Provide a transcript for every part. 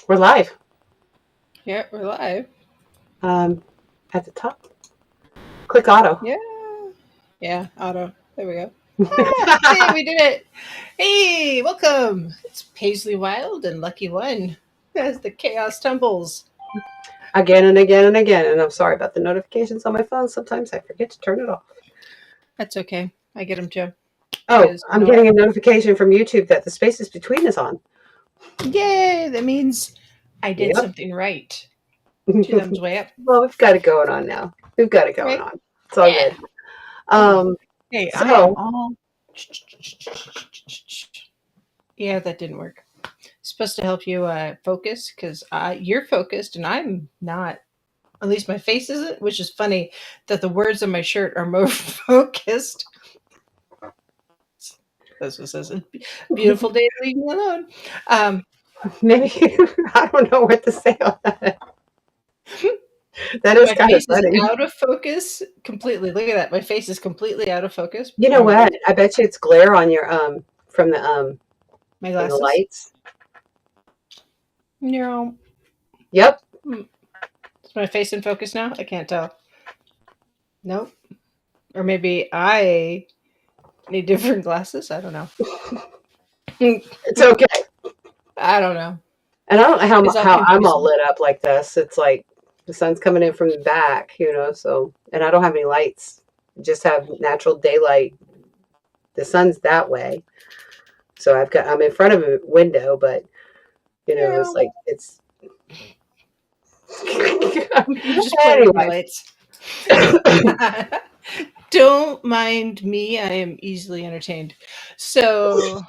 We're live. Yeah, we're live. At the top. Click auto. Yeah. Yeah, auto. There we go. Hey, we did it. Hey, welcome. It's Paisley Wilde and Luckee1. That's the Chaos Tumbles. Again and again and again. And I'm sorry about the notifications on my phone. Sometimes I forget to turn it off. That's okay. I get them too. Oh, Because, I'm getting a notification from YouTube that the spaces between is on. yay, that means I did Yep. something right. Two thumbs way up. Well, we've got it going on now. We've got it going Right? on. It's all Yeah. good. Um, Hey, I am so, all. Yeah, that didn't work. It's supposed to help you focus because you're focused and I'm not. At least my face isn't, which is funny that the words on my shirt are more focused. That's what says it. Beautiful day, leave me alone. Um, maybe, I don't know what to say on that. That so is my kind of face is funny. out of focus completely. Look at that. My face is completely out of focus. You know I'm what? wearing I bet you it's glare on your, my from the glasses. lights. No. Yep. Is my face in focus now? I can't tell. Nope. Or maybe I need different glasses. I don't know. It's okay. I don't know. And I don't know It's all how I'm all confusing. lit up like this. It's like the sun's coming in from the back, so and I don't have any lights. Just have natural daylight. The sun's that way. So I'm in front of a window, but Yeah. it's like it's You just play with my anyway. lights. Don't mind me. I am easily entertained. So,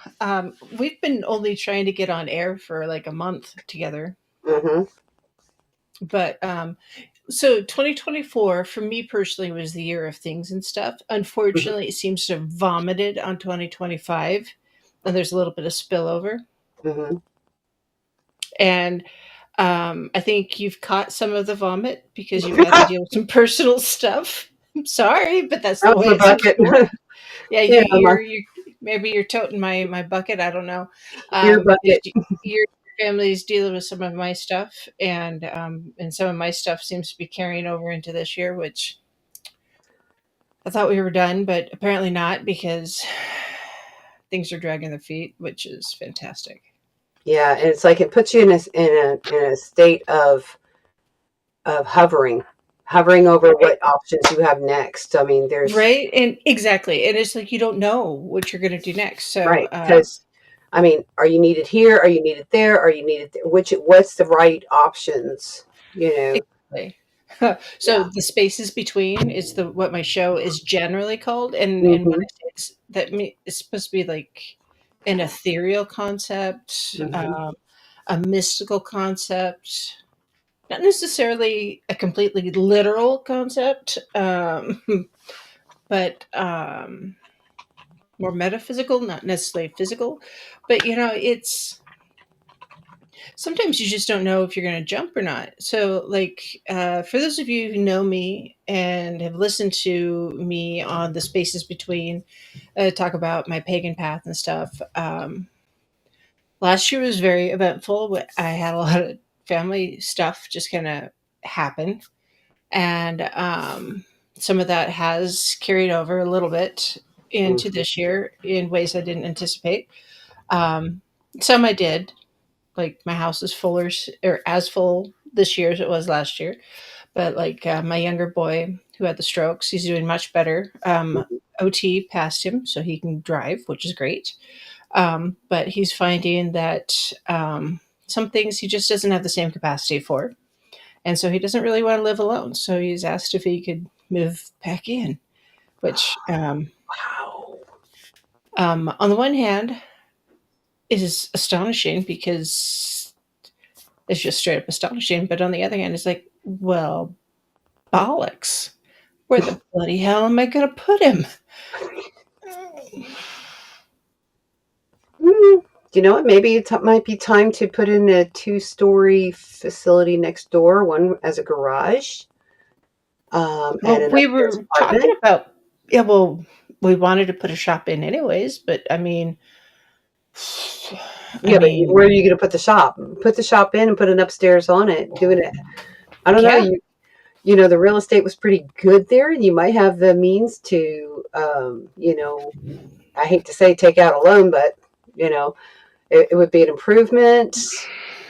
we've been only trying to get on air for like a month together. Hmm. But so 2024 for me personally was the year of things and stuff. Unfortunately, it seems to have vomited on 2025, and there's a little bit of spillover. Hmm. And I think you've caught some of the vomit because you've had to deal with some personal stuff. I'm sorry, but that's the That was way my it seems bucket. to work. Yeah, Yeah, you're maybe you're toting my bucket. I don't know. your Because bucket. your family's dealing with some of my stuff, and some of my stuff seems to be carrying over into this year, which I thought we were done, but apparently not because things are dragging their feet, which is fantastic. Yeah, and it's like it puts you in a state of hovering over Right. what options you have next. I mean, there's Right, and exactly, and it's like you don't know what you're going to do next. So, right because I mean, are you needed here? Are you needed there? Are you needed there? What's the right options? exactly. So Yeah. the spaces between is the what my show is generally called, and when Hmm. I say it's supposed to be like an ethereal concept, Hmm. a mystical concept, not necessarily a completely literal concept, but more metaphysical, not necessarily physical. But it's sometimes you just don't know if you're going to jump or not. So, like, for those of you who know me and have listened to me on the spaces between, talk about my pagan path and stuff. Last year was very eventful. I had a lot of family stuff just kind of happen, and some of that has carried over a little bit into Hmm. this year in ways I didn't anticipate. Um, some I did, like my house is fuller or as full this year as it was last year. But like my younger boy who had the strokes, he's doing much better. OT passed him, so he can drive, which is great. But he's finding that some things he just doesn't have the same capacity for, and so he doesn't really want to live alone. So he's asked if he could move back in, which Wow. on the one hand is astonishing because it's just straight up astonishing. But on the other hand, it's like, well, bollocks. Where the bloody hell am I going to put him? You know what? Maybe it might be time to put in a two-story facility next door, one as a garage, and Well, an we upstairs were talking apartment. about, yeah, well, we wanted to put a shop in anyways, but I mean, I Yeah, but where are mean, you going to put the shop? Put the shop in and put an upstairs on it. Doing it. I don't know. yeah. You know, the real estate was pretty good there, and you might have the means to, I hate to say take out a loan, but you know, it would be an improvement.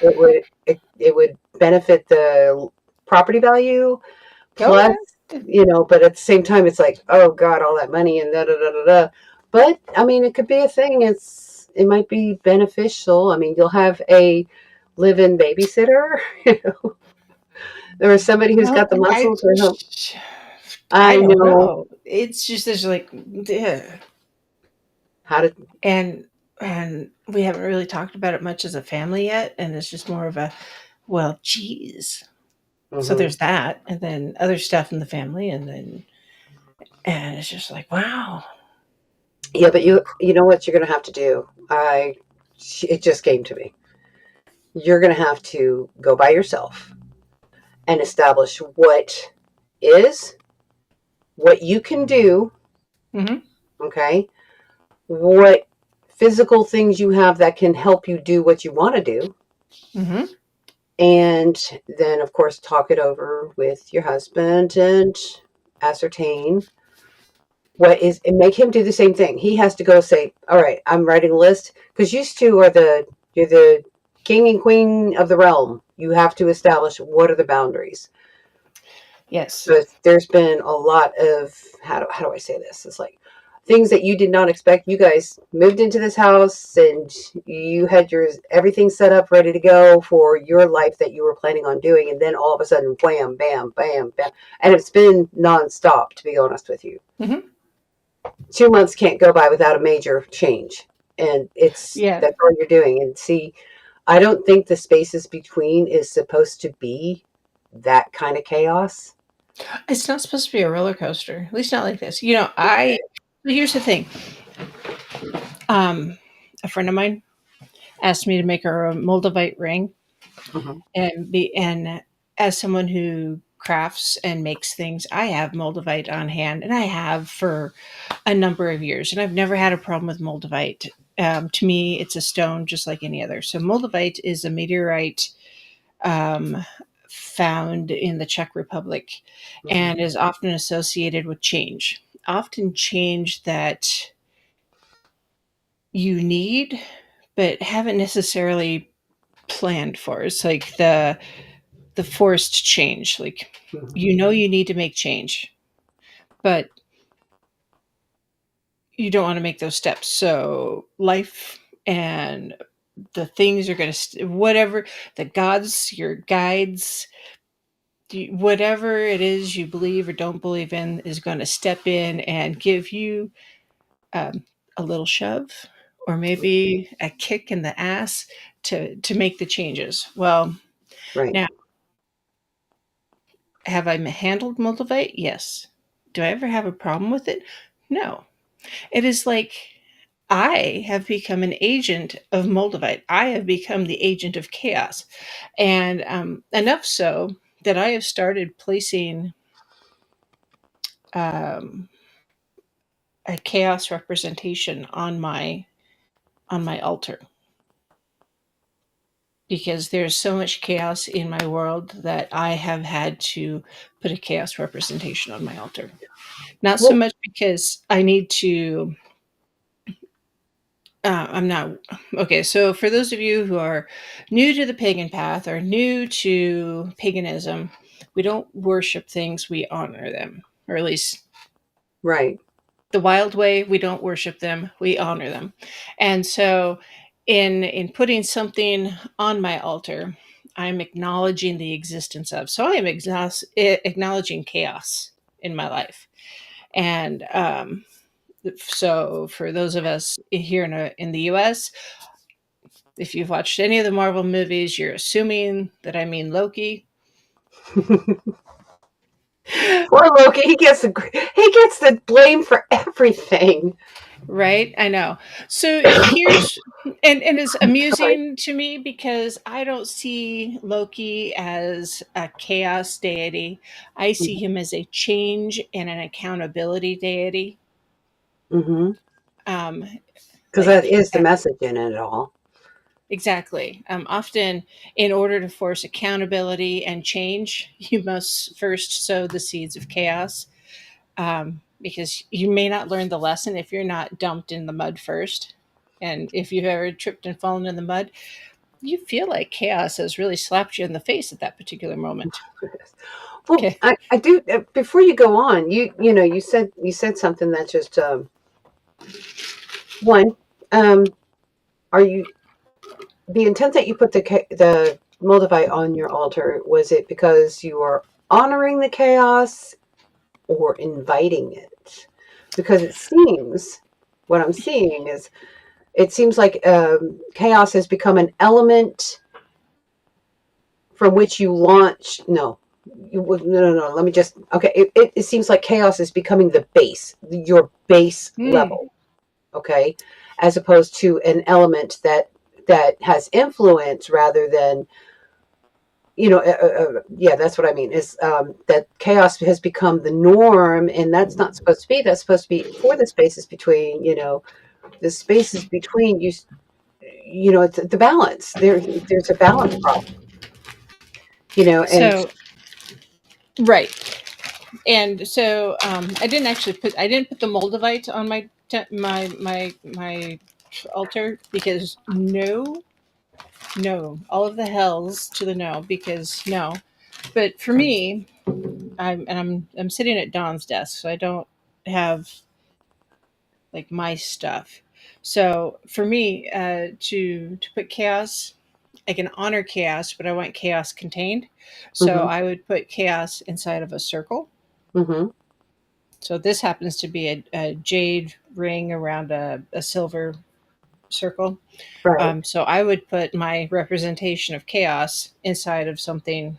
It would benefit the property value. Oh Plus, yeah. but at the same time, it's like, oh God, all that money and da da da da da. But I mean, it could be a thing. It might be beneficial. I mean, you'll have a live-in babysitter. There was somebody who's Well, got the muscle to help. I I don't know know. It's just there's like, ugh. how to. and and we haven't really talked about it much as a family yet, and it's just more of a, well, geez. So Mhm. there's that, and then other stuff in the family, and it's just like, wow. Yeah, but you know what you're going to have to do. It just came to me. You're going to have to go by yourself and establish is what you can do. Hmm. Okay, what physical things you have that can help you do what you want to do, Hmm. and then of course talk it over with your husband and ascertain what is, and make him do the same thing. He has to go say, all right, I'm writing a list, because you two are you're the king and queen of the realm. You have to establish what are the boundaries. Yes. But there's been a lot of, how do I say this? It's like things that you did not expect. You guys moved into this house and you had your everything set up, ready to go for your life that you were planning on doing, and then all of a sudden, wham, bam, bam, bam, and it's been nonstop. To be honest with you, Hmm. 2 months can't go by without a major change, and Yeah. that's all you're doing. And see, I don't think the spaces between is supposed to be that kind of chaos. It's not supposed to be a roller coaster, at least not like this. I here's the thing. Um, a friend of mine asked me to make her a moldavite ring, Mhm. and as someone who crafts and makes things, I have moldavite on hand, and I have for a number of years, and I've never had a problem with moldavite. To me, it's a stone just like any other. So moldavite is a meteorite, um, found in the Czech Republic, Mhm. and is often associated with change. Often change that you need, but haven't necessarily planned for. It's like the forced change. Like, Mhm. you need to make change, but you don't want to make those steps. So life and the things are going to, whatever the gods, your guides, whatever it is you believe or don't believe in, is going to step in and give you, um, a little shove, or maybe a kick in the ass to make the changes. Well, Right. now, have I handled Moldavite? Yes. Do I ever have a problem with it? No. It is like I have become an agent of Moldavite. I have become the agent of chaos. And enough so that I have started placing, um, a chaos representation on my altar, because there's so much chaos in my world that I have had to put a chaos representation on my altar. Not so Well, much because I need to. I'm not okay. So, for those of you who are new to the pagan path or new to paganism, we don't worship things; we honor them, or at least right. the wild way. We don't worship them; we honor them. And so, in putting something on my altar, I'm acknowledging the existence of. So, I am acknowledging chaos in my life, and so for those of us here in the US, if you've watched any of the Marvel movies, you're assuming that I mean Loki, Poor Loki, he gets the blame for everything. right? I know. So here's, and it's Sorry. amusing to me because I don't see Loki as a chaos deity. I see him as a change and an accountability deity. Mm-hmm. Um, Because that is the message in it all. Exactly. Often, in order to force accountability and change, you must first sow the seeds of chaos, because you may not learn the lesson if you're not dumped in the mud first. And if you've ever tripped and fallen in the mud, you feel like chaos has really slapped you in the face at that particular moment. Well, Okay. I do. Before you go on, you said something that just one. Are you the intent that you put the Moldavite on your altar? Was it because you are honoring the chaos or inviting it? Because it seems what I'm seeing is it seems like chaos has become an element from which you launch. No, no. Let me just. Okay, it seems like chaos is becoming the base, your base Hmm. level. Okay, as opposed to an element that has influence rather than yeah, that's what I mean is that chaos has become the norm, and that's not supposed to be. That's supposed to be for the spaces between, the spaces between you. It's the balance. There's a balance problem, and So, right. And so I didn't put the Moldavite on my altar, because no, all of the hells to the no, because no. But for me, I'm sitting at Dawn's desk, so I don't have like my stuff. So for me, to put chaos, I can honor chaos, but I want chaos contained. So hmm I would put chaos inside of a circle. hmm So this happens to be a jade ring around a silver circle. right. So I would put my representation of chaos inside of something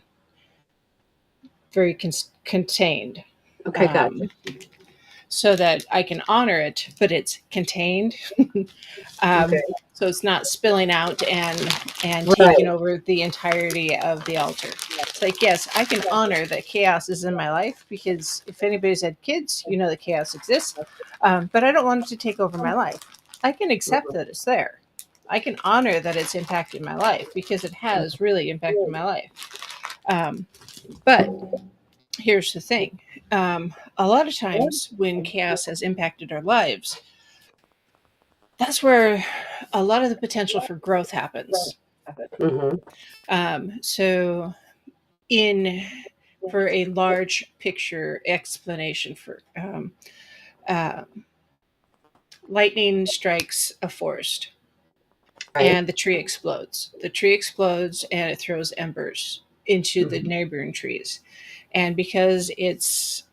very contained, Okay, gotcha. um, so that I can honor it, but it's contained. Okay, So it's not spilling out and taking right. over the entirety of the altar. It's like, yes, I can honor that chaos is in my life, because if anybody's had kids, you know that chaos exists. But I don't want it to take over my life. I can accept Mhm. that it's there. I can honor that it's impacted my life, because it has really impacted my life. Um, but here's the thing: a lot of times when chaos has impacted our lives, that's where a lot of the potential for growth happens. Mhm. So, in for a large picture explanation for uh, lightning strikes a forest Right. and the tree explodes. The tree explodes and it throws embers into the Mhm. neighboring trees. And because it's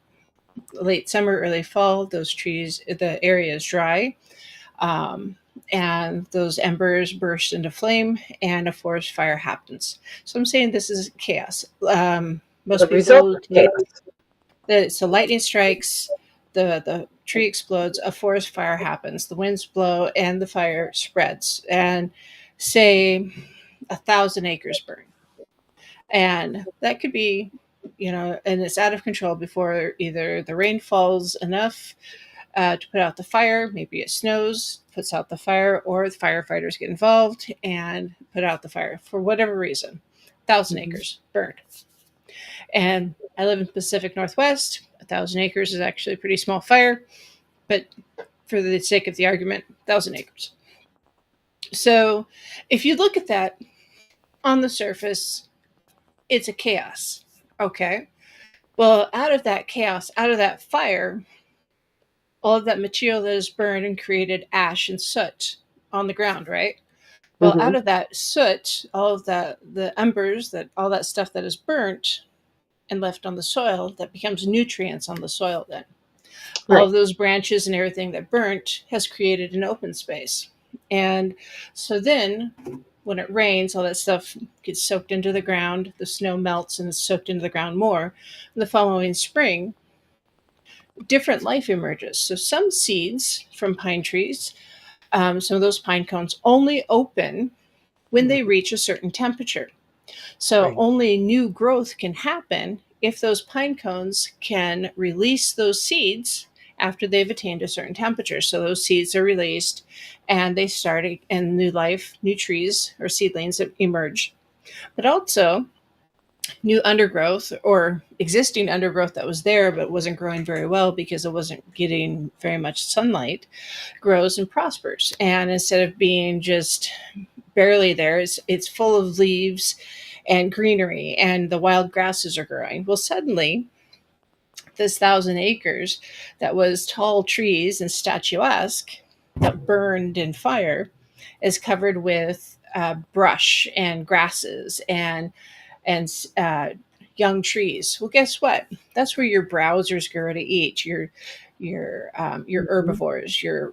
late summer, early fall, the area is dry. Um, and those embers burst into flame and a forest fire happens. So I'm saying this is chaos. The Most result people of take chaos. that so lightning strikes, the tree explodes, a forest fire happens, the winds blow, and the fire spreads, and say 1,000 acres burn. And that could be, and it's out of control before either the rain falls enough to put out the fire. Maybe it snows, puts out the fire, or the firefighters get involved and put out the fire for whatever reason. 1,000 acres burned. And I live in the Pacific Northwest. 1,000 acres is actually a pretty small fire, but for the sake of the argument, 1,000 acres. So if you look at that on the surface, it's a chaos. Okay. Well, out of that chaos, out of that fire, all of that material that is burned and created ash and soot on the ground, right? Well, out Mhm. of that soot, all of that, the embers, that all that stuff that is burnt and left on the soil, that becomes nutrients on the soil then. All Right. of those branches and everything that burnt has created an open space. And so then when it rains, all that stuff gets soaked into the ground, the snow melts and is soaked into the ground more. The following spring, different life emerges. So some seeds from pine trees, some of those pine cones only open when they Mhm. reach a certain temperature. So Right. only new growth can happen if those pine cones can release those seeds after they've attained a certain temperature. So those seeds are released and they start, and new life, new trees or seedlings that emerge. But also, new undergrowth or existing undergrowth that was there but wasn't growing very well because it wasn't getting very much sunlight grows and prospers. And instead of being just barely there, it's full of leaves and greenery, and the wild grasses are growing. Well, suddenly, this 1,000 acres that was tall trees and statuesque that burned in fire is covered with brush and grasses and young trees. Well, guess what? That's where your browsers go to eat. Your Mhm. herbivores, your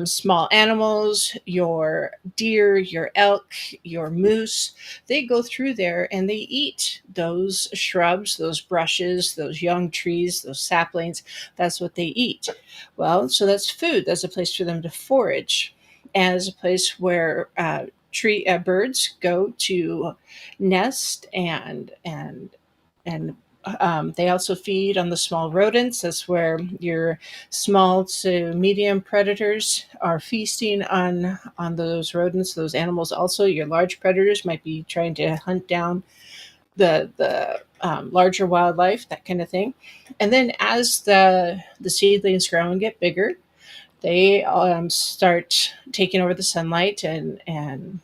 small animals, your deer, your elk, your moose. They go through there and they eat those shrubs, those brushes, those young trees, those saplings. That's what they eat. Well, so that's food. That's a place for them to forage, and it's a place where tree birds go to nest and they also feed on the small rodents. That's where your small to medium predators are feasting on those rodents, those animals. Also, your large predators might be trying to hunt down the larger wildlife, that kind of thing. And then as the seedlings grow and get bigger, they start taking over the sunlight, and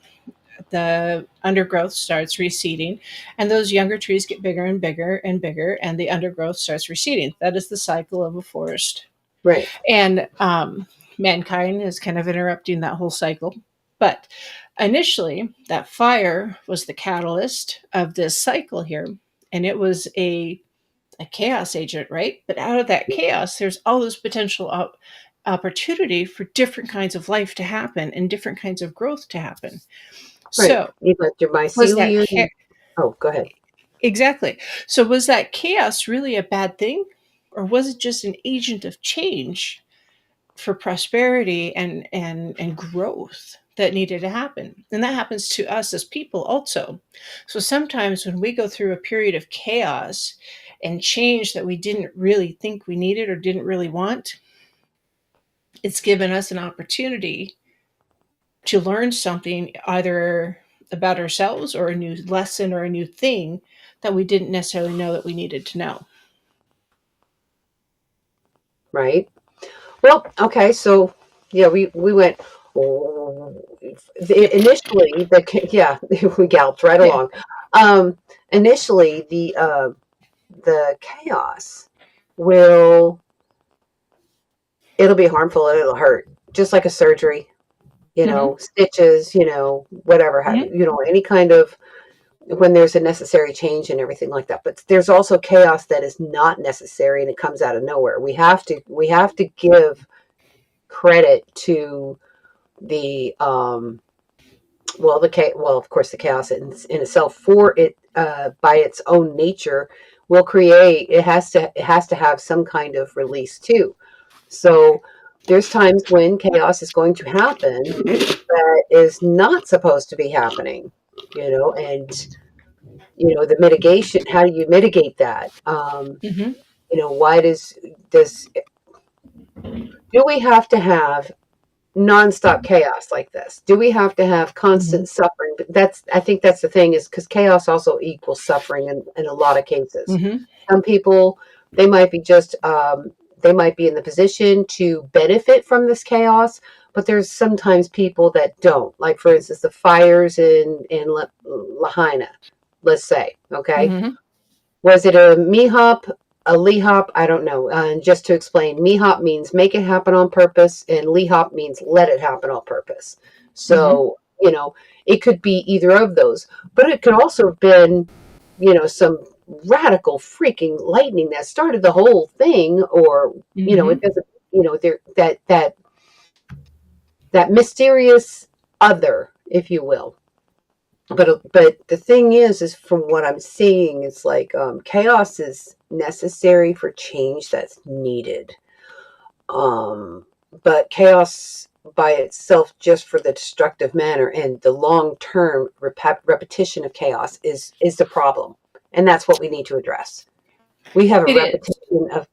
the undergrowth starts receding, and those younger trees get bigger and bigger and bigger, and the undergrowth starts receding. That is the cycle of a forest. Right. And mankind is kind of interrupting that whole cycle. But initially, that fire was the catalyst of this cycle here, and it was a chaos agent, right? But out of that chaos, there's all this potential opportunity for different kinds of life to happen and different kinds of growth to happen. Right. So, You got your was that mycelium. Oh, go ahead. exactly? So, was that chaos really a bad thing, or was it just an agent of change for prosperity and growth that needed to happen? And that happens to us as people also. So sometimes when we go through a period of chaos and change that we didn't really think we needed or didn't really want, it's given us an opportunity to learn something either about ourselves or a new lesson or a new thing that we didn't necessarily know that we needed to know. Right. Well, okay. So, yeah, we went. Initially, yeah, we galloped right Yeah. along. Initially, the chaos will it'll be harmful and it'll hurt, just like a surgery. Mm-hmm. Stitches. Whatever have Mm-hmm. you. Any kind of when there's a necessary change and everything like that. But there's also chaos that is not necessary and it comes out of nowhere. We have to give credit to the of course the chaos in itself for it by its own nature will create it has to have some kind of release too. So there's times when chaos is going to happen that is not supposed to be happening, and the mitigation, how do you mitigate that? Mm-hmm. Why does do we have to have nonstop chaos like this? Do we have to have Mm-hmm. constant suffering? But I think that's the thing, is because chaos also equals suffering in a lot of cases. Mm-hmm. Some people, they might be they might be in the position to benefit from this chaos, but there's sometimes people that don't. Like, for instance, the fires in Lahaina, let's say, okay? Mm-hmm. Was it a mehop, a lehop? I don't know. And just to explain, mehop means make it happen on purpose, and lehop means let it happen on purpose. Mm-hmm. So, it could be either of those. But it could also have been, some radical freaking lightning that started the whole thing, or, Mm-hmm. it doesn't, there that mysterious other, if you will. But the thing is from what I'm seeing, it's like chaos is necessary for change that's needed. Um, but chaos by itself, just for the destructive manner and the long term repetition of chaos, is the problem, and that's what we need to address. We have a It is. repetition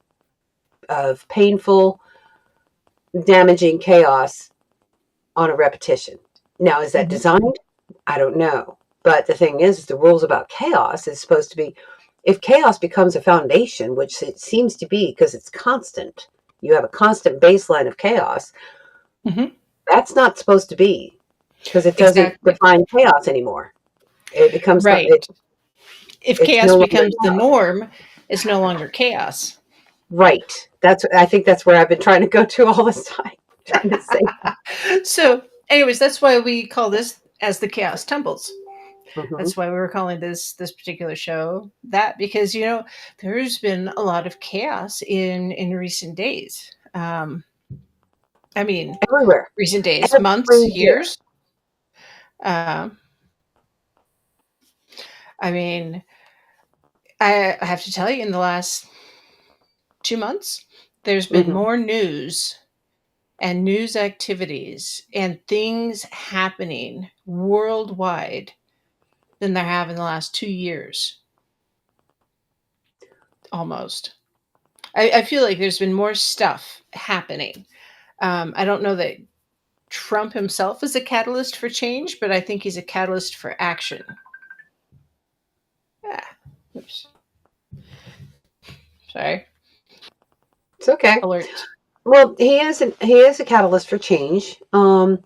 of painful, damaging chaos on a repetition. Now, is that Hmm. designed? I don't know. But the thing is the rules about chaos is supposed to be, if chaos becomes a foundation, which it seems to be because it's constant, you have a constant baseline of chaos, Hmm. that's not supposed to be, because it doesn't Exactly. define chaos anymore. It becomes Right. If it's chaos no longer becomes the norm, it's no longer chaos. right. I think that's where I've been trying to go to all this time, trying to say. So, anyways, that's why we call this as the Chaos Tumbles. Mhm. That's why we were calling this particular show that, because there's been a lot of chaos in recent days. I mean, Everywhere, recent days, months, everywhere. years. Um, I mean, I have to tell you, in the last 2 months, there's been Hmm. more news and news activities and things happening worldwide than there have in the last 2 years, almost. I feel like there's been more stuff happening. I don't know that Trump himself is a catalyst for change, but I think he's a catalyst for action. Ah, oops. Sorry. It's okay. Alert. Well, he is a catalyst for change. But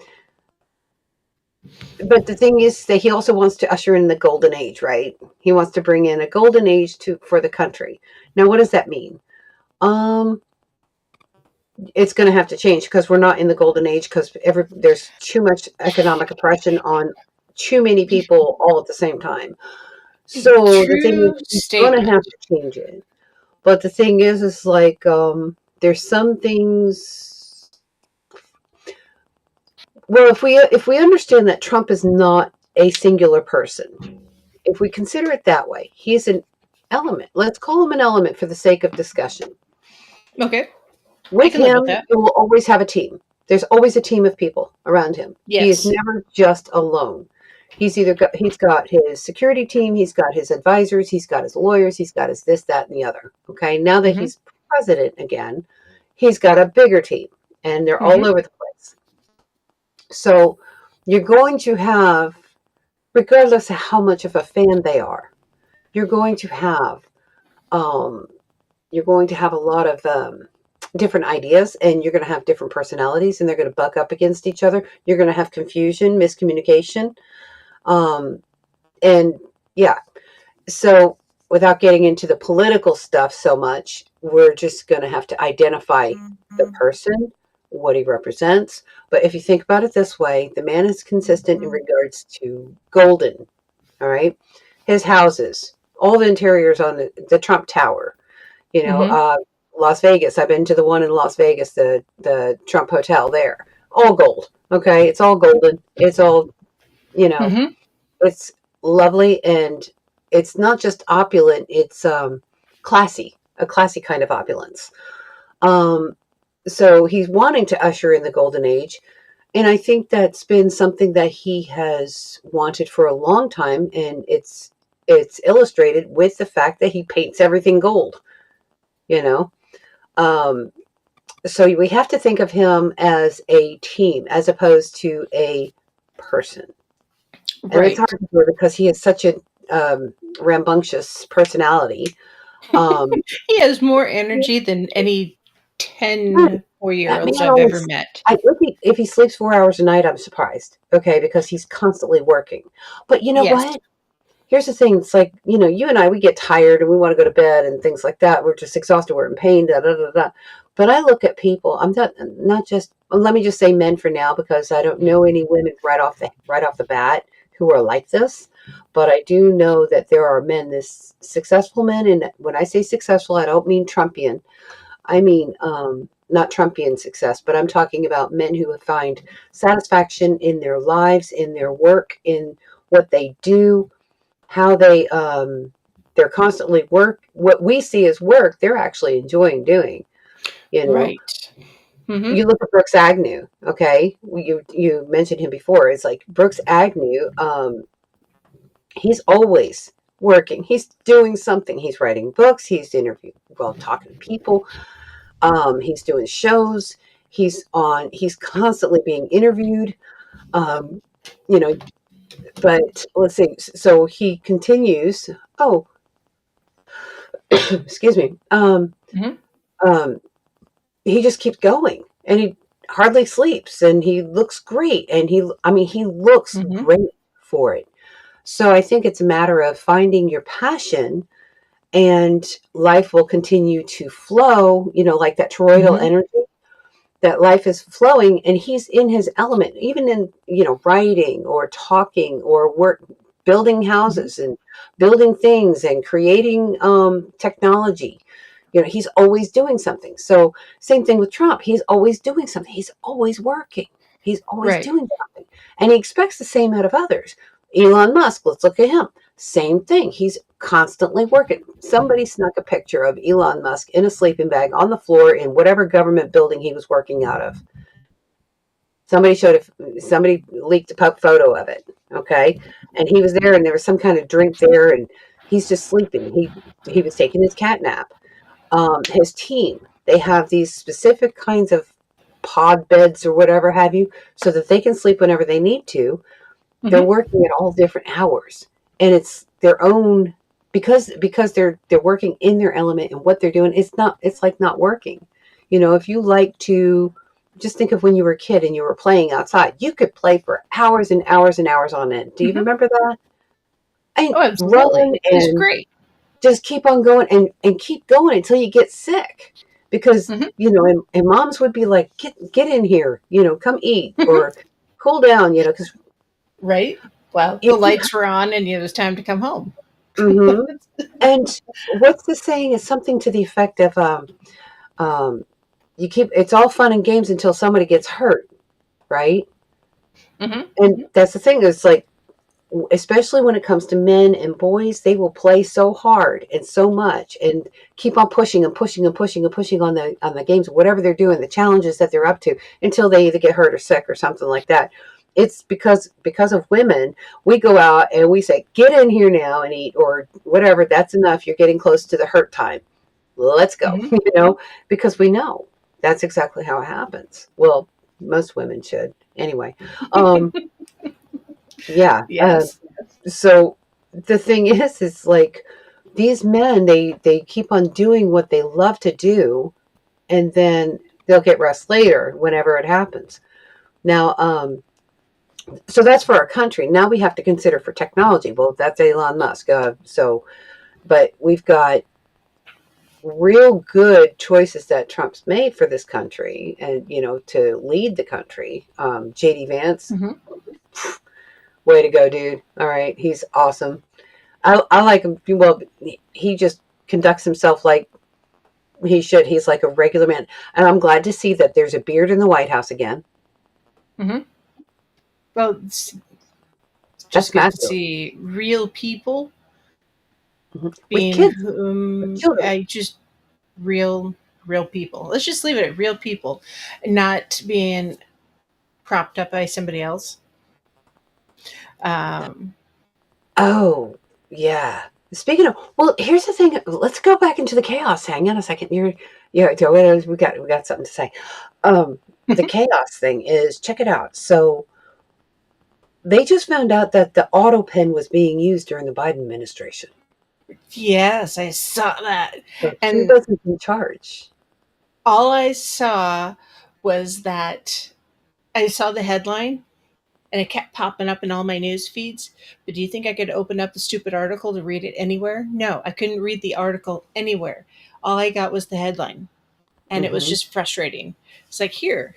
the thing is that he also wants to usher in the golden age, right? He wants to bring in a golden age for the country. Now, what does that mean? Um, it's going to have to change because we're not in the golden age because there's too much economic oppression on too many people all at the same time. So the thing is, True he's going to have statement. to change it. But the thing is like there's some things. Well, if we understand that Trump is not a singular person, if we consider it that way, he's an element. Let's call him an element for the sake of discussion. Okay, I With can live with him, that. you will always have a team. There's always a team of people around him. He is Yes. never just alone. He's got his security team, he's got his advisors, he's got his lawyers, he's got his this, that, and the other. Okay. Now that Hmm. he's president again, he's got a bigger team and they're all Hmm. over the place. So you're going to have, regardless of how much of a fan they are, you're going to have um, you're going to have a lot of different ideas and you're going to have different personalities and they're going to buck up against each other. You're going to have confusion, miscommunication. Um, and yeah, so without getting into the political stuff so much, we're just going to have to identify the person, what he represents. But if you think about it this way, the man is consistent in regards to golden, all right? His houses, all the interiors on the Trump Tower, you know, Hmm. Las Vegas. I've been to the one in Las Vegas, the Trump Hotel there. All gold. Okay, it's all golden. It's all, you know, Hmm. it's lovely and it's not just opulent. It's classy, a classy kind of opulence. Um, so he's wanting to usher in the golden age, and I think that's been something that he has wanted for a long time, and it's illustrated with the fact that he paints everything gold. You know, um, so we have to think of him as a team as opposed to a person. And it's hard Right. to do because he is such a rambunctious personality. Um, He has more energy than any that 10 4 year olds man I've ever always, met. if he sleeps 4 hours a night, I'm surprised. Okay, because he's constantly working. But you know Yes. what? Here's the thing. It's like, you know, you and I, we get tired and we want to go to bed and things like that. We're just exhausted. We're in pain. Da, da, da, da. But I look at people. I'm not just. Well, let me just say men for now because I don't know any women right off the bat who are like this. But I do know that there are men, this successful men, and when I say successful, I don't mean Trumpian. I mean not Trumpian success, but I'm talking about men who find satisfaction in their lives, in their work, in what they do, how they're constantly work, what we see as work they're actually enjoying doing, you know. Right. Hmm. You look at Brooks Agnew, okay, you mentioned him before. It's like Brooks Agnew, he's always working, he's doing something, he's writing books, he's interviewing, well, talking to people, he's doing shows, He's constantly being interviewed. Um, you know, but let's see. So he continues. Oh, excuse me. Hmm. Um, he just keeps going, and he hardly sleeps, and he looks great, and he looks Hmm. great for it. So I think it's a matter of finding your passion, and life will continue to flow, like that toroidal Hmm. energy, that life is flowing, and he's in his element, even in, writing or talking or work, building Hmm. houses and building things and creating technology. He's always doing something. So same thing with Trump. He's always doing something. He's always working. He's always Right. doing something. And he expects the same out of others. Elon Musk, let's look at him. Same thing. He's constantly working. Somebody snuck a picture of Elon Musk in a sleeping bag on the floor in whatever government building he was working out of. Somebody leaked a photo of it. Okay. And he was there, and there was some kind of drink there, and he's just sleeping. He was taking his cat nap. His team, they have these specific kinds of pod beds or whatever have you, so that they can sleep whenever they need to. They're Hmm. working at all different hours, and it's their own, because they're working in their element, and what they're doing, it's like not working. If you like to just think of when you were a kid and you were playing outside, you could play for hours and hours and hours on end. Do you Hmm. remember that? And Oh, run absolutely. It's and great. just keep on going, and keep going until you get sick, because Hmm. and moms would be like, get in here, come eat Hmm. or cool down, because Right. Well, you the keep. lights were on, and it was time to come home. Hmm. And what's the saying? Is something to the effect of, um, it's all fun and games until somebody gets hurt, right? Hmm. And that's the thing, is like, especially when it comes to men and boys, they will play so hard and so much, and keep on pushing and pushing and pushing and pushing on the games, whatever they're doing, the challenges that they're up to, until they either get hurt or sick or something like that. It's because of women. We go out and we say, get in here now and eat, or whatever. That's enough. You're getting close to the hurt time. Let's go. Hmm. Because we know that's exactly how it happens. Well, most women should anyway. um yeah. Yes. So the thing is like, these men, they keep on doing what they love to do, and then they'll get rest later whenever it happens. Now, so that's for our country. Now we have to consider for technology. Well, that's Elon Musk. But we've got real good choices that Trump's made for this country, and to lead the country. JD Vance, Hmm. way to go, dude. All right, he's awesome. I like him. Well, he just conducts himself like he should. He's like a regular man. And I'm glad to see that there's a beard in the White House again. Hmm. Well, it's That's just good to massive. see real people With being kids, with whom children. I just real real people. Let's just leave it at real people, not being propped up by somebody else. Um, Oh, yeah. Speaking of, well, here's the thing. Let's go back into the chaos. Hang on a second. Yeah, we got something to say. The chaos thing is, check it out. So they just found out that the auto pen was being used during the Biden administration. yes, I saw that, So he and wasn't in charge. all I saw was that I saw the headline, and it kept popping up in all my news feeds. But do you think I could open up the stupid article to read it anywhere? No, I couldn't read the article anywhere. All I got was the headline, and it was Hmm. just frustrating. It's like, here,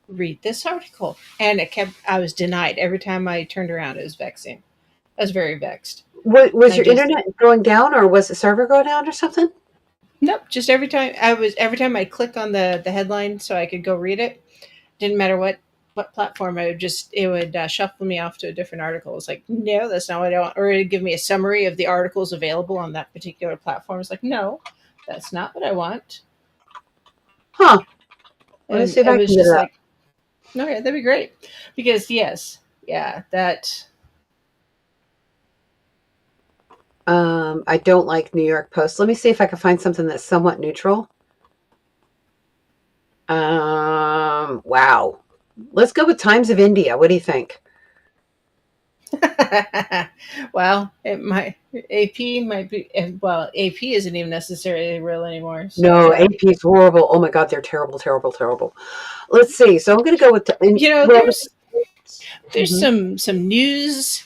read this article, and I was denied every time I turned around. It was vexing. I was very vexed. Was I your just internet going down, or was the server going down or something? nope. Just every time I click on the headline so I could go read it, didn't matter what platform, it would shuffle me off to a different article. It's like, no, that's not what I want. Or it'd give me a summary of the articles available on that particular platform. It's like, no, that's not what I want. Huh. Let me And see if I I was can get just it up. like, no, yeah, that'd be great. Because yes, yeah, that I don't like New York Post. Let me see if I can find something that's somewhat neutral. Wow. Let's go with Times of India. What do you think? Well, it might AP might be well. AP isn't even necessarily real anymore. No, So AP is horrible. Oh my God, they're terrible, terrible, terrible. Let's see. So I'm going to go with, you know, well, there's mhm. some news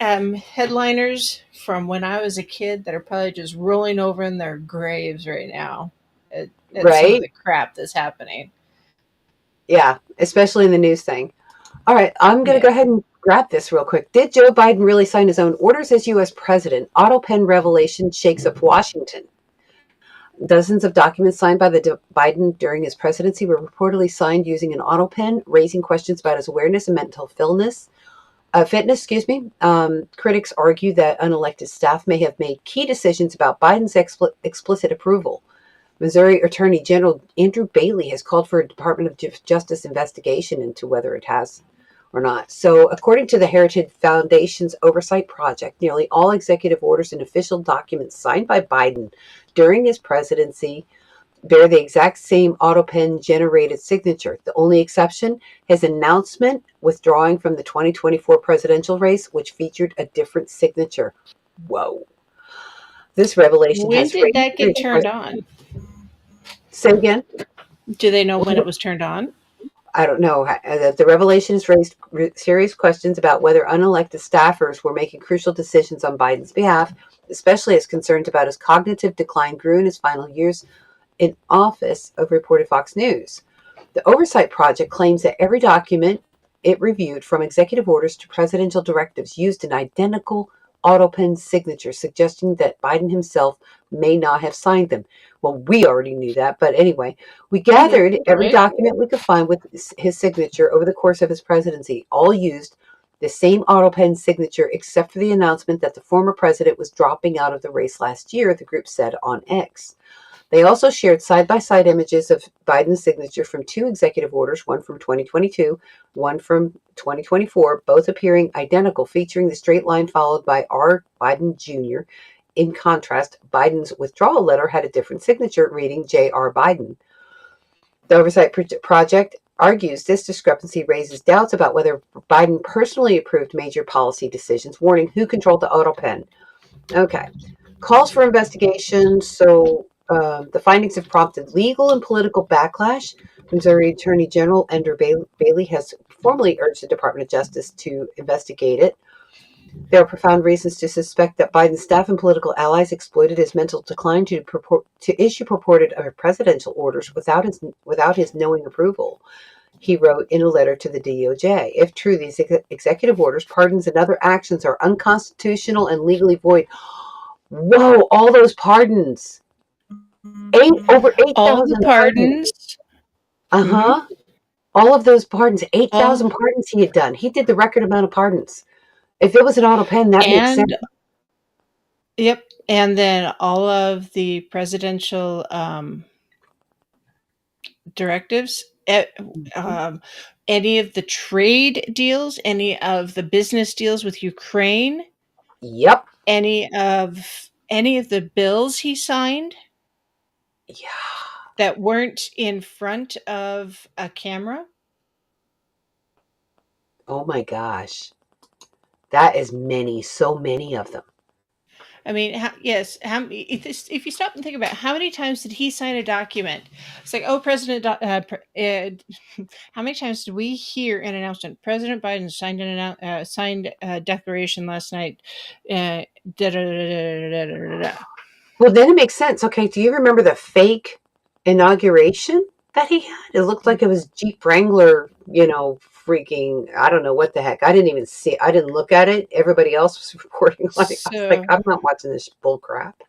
headliners from when I was a kid that are probably just rolling over in their graves right now at some of Right? the crap that's happening. Yeah, especially in the news thing. All right, I'm going to Yeah. go ahead and grab this real quick. Did Joe Biden really sign his own orders as U.S. president? Auto pen revelation shakes up Washington. Dozens of documents signed by Biden during his presidency were reportedly signed using an auto pen, raising questions about his awareness and mental fitness. Excuse me. Critics argue that unelected staff may have made key decisions about Biden's explicit approval. Missouri Attorney General Andrew Bailey has called for a Department of Justice investigation into whether it has or not. So, according to the Heritage Foundation's Oversight Project, nearly all executive orders and official documents signed by Biden during his presidency bear the exact same AutoPen generated signature. The only exception, his announcement withdrawing from the 2024 presidential race, which featured a different signature. Whoa. This revelation When has did raised that get serious turned questions. on? Say again. Do they know when it was turned on? I don't know. The revelation has raised serious questions about whether unelected staffers were making crucial decisions on Biden's behalf, especially as concerns about his cognitive decline grew in his final years in office, of reported Fox News. The Oversight Project claims that every document it reviewed, from executive orders to presidential directives, used an identical AutoPen signature, suggesting that Biden himself may not have signed them. Well, we already knew that, but anyway, we gathered every Right. document we could find with his signature over the course of his presidency. All used the same AutoPen signature, except for the announcement that the former president was dropping out of the race last year, the group said on X. They also shared side by side images of Biden's signature from two executive orders, one from 2022, one from 2024, both appearing identical, featuring the straight line followed by R. Biden Jr. In contrast, Biden's withdrawal letter had a different signature reading J.R. Biden. The Oversight Project argues this discrepancy raises doubts about whether Biden personally approved major policy decisions, warning who controlled the auto pen. Okay. Calls for investigation. So the findings have prompted legal and political backlash. Missouri Attorney General Andrew Bailey has formally urged the Department of Justice to investigate it. There are profound reasons to suspect that Biden's staff and political allies exploited his mental decline to issue purported presidential orders without his knowing approval. He wrote in a letter to the DOJ. If true, these executive orders, pardons, and other actions are unconstitutional and legally void. Whoa, all those pardons. Over All the 8,000 pardons. pardons. Hmm. Uh-huh. All of those pardons. All 8,000 pardons he had done. He did the record amount of pardons. If it was an auto pen, that makes sense. and yep, and then all of the presidential directives. Any of the trade deals, any of the business deals with Ukraine, Yep. any of the bills he signed Yeah. that weren't in front of a camera. Oh my gosh. That is many, so many of them. I mean, yes. If you stop and think about it, how many times did he sign a document? It's like, oh, how many times did we hear an announcement? President Biden signed a declaration last night. Uh, da, da, da, da, da, da, da, da. Well, then it makes sense. Okay, do you remember the fake inauguration that he had? It looked like it was Jeep Wrangler, freaking, I don't know what the heck. I didn't even see it. I didn't look at it. Everybody else was reporting on it. I was like, So, I'm not watching this bull crap,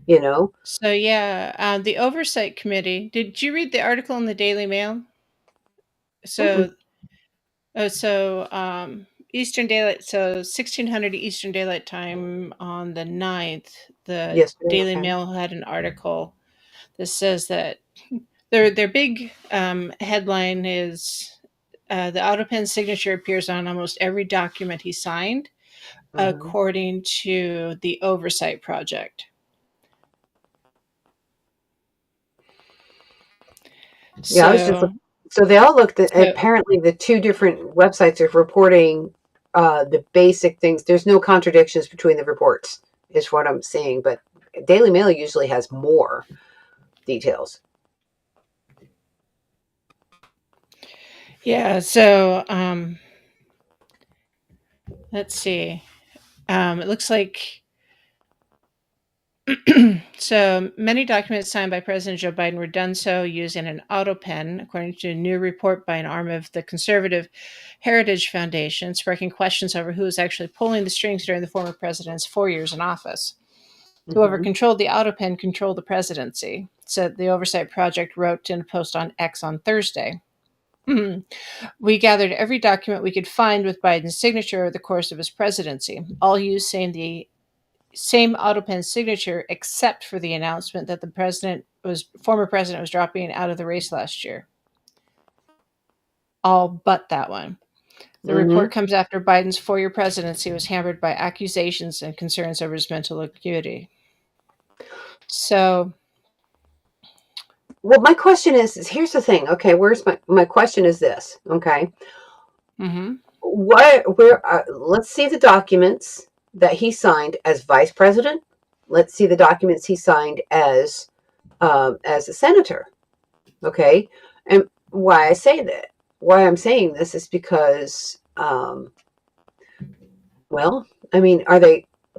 you know? so yeah, the oversight committee. Did you read the article in the Daily Mail? Mm-mm. So, Eastern Daylight, so 1600 Eastern Daylight Time on the 9th, the Yesterday, Daily okay. Mail had an article that says that their big headline is the AutoPen signature appears on almost every document he signed, Hmm. according to the Oversight Project. Yeah, I was just So, so they all looked at so apparently the two different websites are reporting the basic things. There's no contradictions between the reports, is what I'm seeing. But Daily Mail usually has more details. yeah, so let's see. It looks like so many documents signed by President Joe Biden were done so using an auto pen, according to a new report by an arm of the Conservative Heritage Foundation, sparking questions over who was actually pulling the strings during the former president's 4 years in office. Whoever Hmm. controlled the auto pen controlled the presidency, said the Oversight Project wrote in a post on X on Thursday. We gathered every document we could find with Biden's signature over the course of his presidency, all used saying the same auto pen signature, except for the announcement that the former president was dropping out of the race last year. All but that one. The Hmm. report comes after Biden's 4 year presidency was hampered by accusations and concerns over his mental acuity. So, Well, my question is here's the thing. Okay, where's my question is this. Okay, mhm. where let's see the documents that he signed as vice president. Let's see the documents he signed as a senator. Okay, and why I'm saying this is because well, I mean,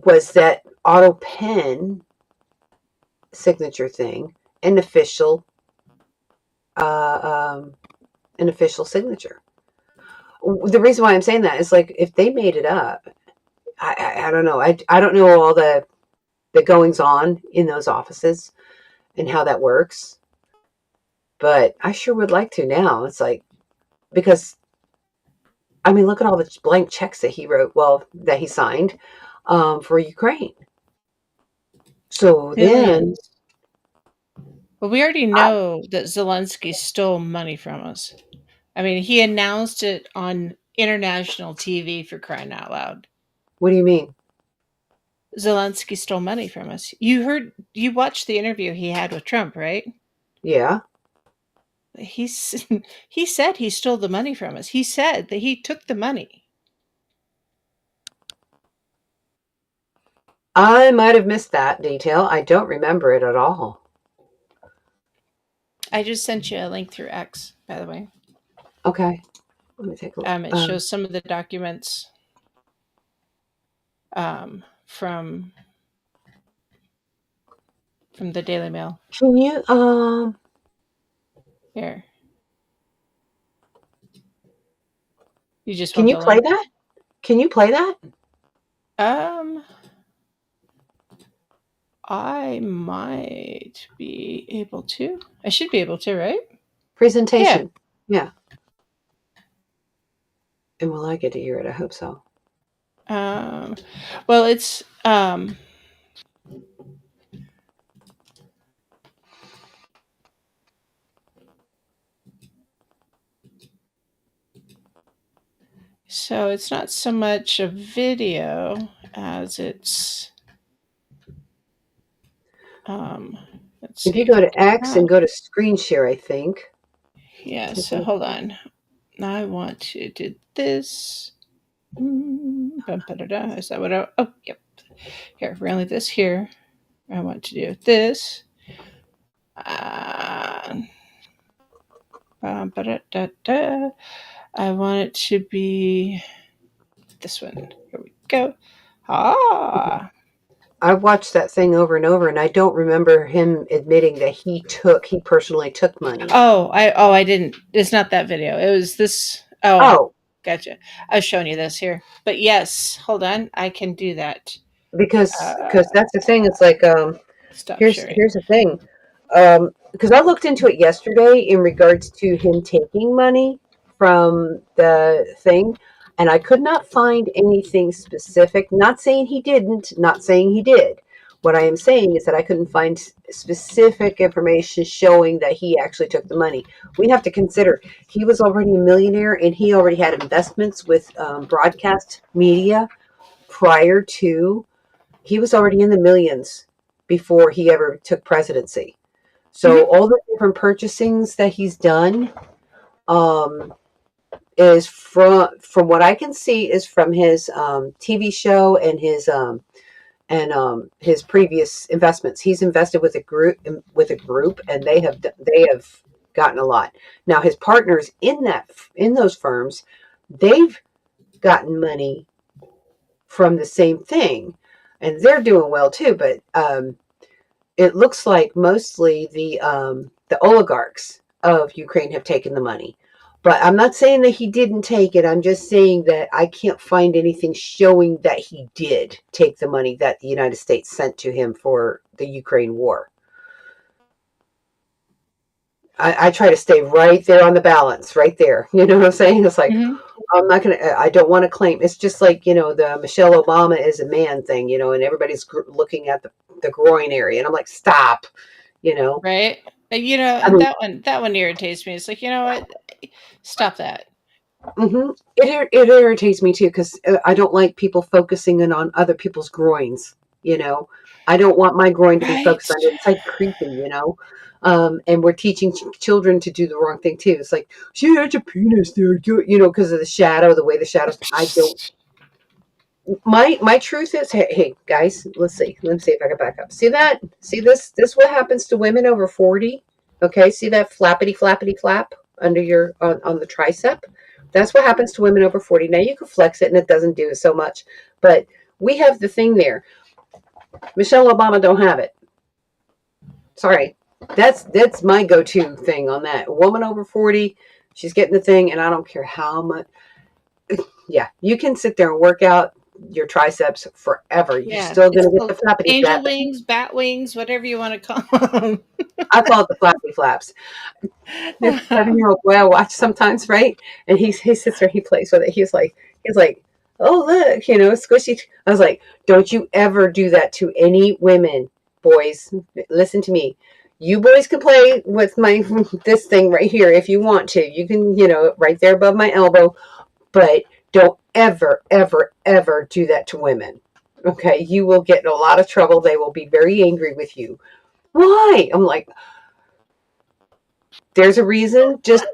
was that auto pen signature thing an official uh, um, an official signature? The reason why I'm saying that is like if they made it up, I don't know. I don't know all the goings on in those offices and how that works, but I sure would like to now. It's like because I mean, look at all the blank checks that he wrote, well, that he signed for Ukraine. So then, Billions. Well, we already I, know that Zelensky stole money from us. I mean, he announced it on international TV, for crying out loud. what do you mean? Zelensky stole money from us. You watched the interview he had with Trump, right? Yeah, He's he said he stole the money from us. He said that he took the money. I might have missed that detail. I don't remember it at all. I just sent you a link through X, by the way. Okay, let me take a look. It shows some of the documents from the Daily Mail. Can you Here, you just can want you the play link. that? Can you play that Um, I might be able to. I should be able to, right? Yeah. presentation? Yeah, and will I get to hear it? I hope so. Um, well, it's so it's not so much a video as it's um let's If you see. go to X Ah, and go to screen share, I think. yeah, Take a so look. hold on. I want to do this. Is that what oh, yep. Here, we're only this here. I want to do this. Uh, I want it to be this one. Here we go. Ah, I watched that thing over and over, and I don't remember him admitting that he personally took money. I didn't. It's not that video. It was this. Oh, Oh, gotcha. I was showing you this here. But yes, hold on. I can do that. because Uh, that's the thing. It's like stop sharing. here's the thing. Because I looked into it yesterday in regards to him taking money from the thing, and I could not find anything specific. Not saying he didn't, not saying he did. What I am saying is that I couldn't find specific information showing that he actually took the money. We have to consider he was already a millionaire and he already had investments with broadcast media prior to, he was already in the millions before he ever took presidency. So all the different purchasings that he's done, um, is from what I can see is from his TV show and his previous investments. He's invested with a group, and they have gotten a lot. Now his partners in those firms, they've gotten money from the same thing, and they're doing well too. But it looks like mostly the oligarchs of Ukraine have taken the money. But I'm not saying that he didn't take it. I'm just saying that I can't find anything showing that he did take the money that the United States sent to him for the Ukraine war. I try to stay right there on the balance, right there. You know what I'm saying? It's like, Mm-hmm. I don't want to claim. It's just like, the Michelle Obama is a man thing, and everybody's looking at the groin area. And I'm like, stop, you know. Right. I mean, That one irritates me. It's like, you know what? Stop that. it irritates me too, because I don't like people focusing in on other people's groins. I don't want my groin to be Right. focused on it. It's like creepy. And we're teaching children to do the wrong thing too. It's like, she has a penis there, because of the shadow, the way the shadows. I don't. My truth is, hey guys, let's see. Let me see if I can back up. See that? See this what happens to women over 40? Okay, see that flappity flappity flap under your on the tricep? That's what happens to women over 40. Now you can flex it and it doesn't do so much, but we have the thing there. Michelle Obama don't have it. Sorry. That's my go-to thing on that. A woman over 40, she's getting the thing, and I don't care how much. Yeah, you can sit there and work out your triceps forever. You're Yeah. still going It's to get the called flappity angel flap. wings, bat wings, whatever you want to call them. I call it the flappy flaps. The 7-year-old boy I watch sometimes, right? And he sits there, he plays with it. He's like, oh look, squishy. I was like, don't you ever do that to any women, boys. Listen to me. You boys can play with my this thing right here if you want to. You can, right there above my elbow, but don't ever, ever, ever do that to women. Okay, you will get in a lot of trouble. They will be very angry with you. Why? I'm like, there's a reason. Just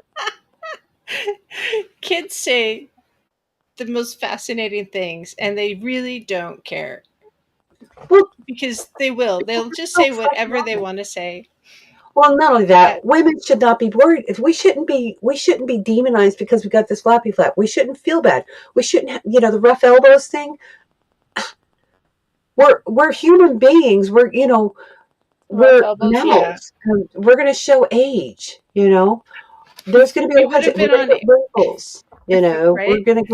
Kids say the most fascinating things, and they really don't care well, because they will. They'll just oh, say whatever they want to say. well, not only that, women should not be worried. We shouldn't be demonized because we got this flappy flap. We shouldn't feel bad. We shouldn't, the rough elbows thing. We're human beings. Rough We're elbows, yeah. mammals. We're going to show age. There's going to be We all would kinds have of. We're been going on, to get wrinkles. We're right? going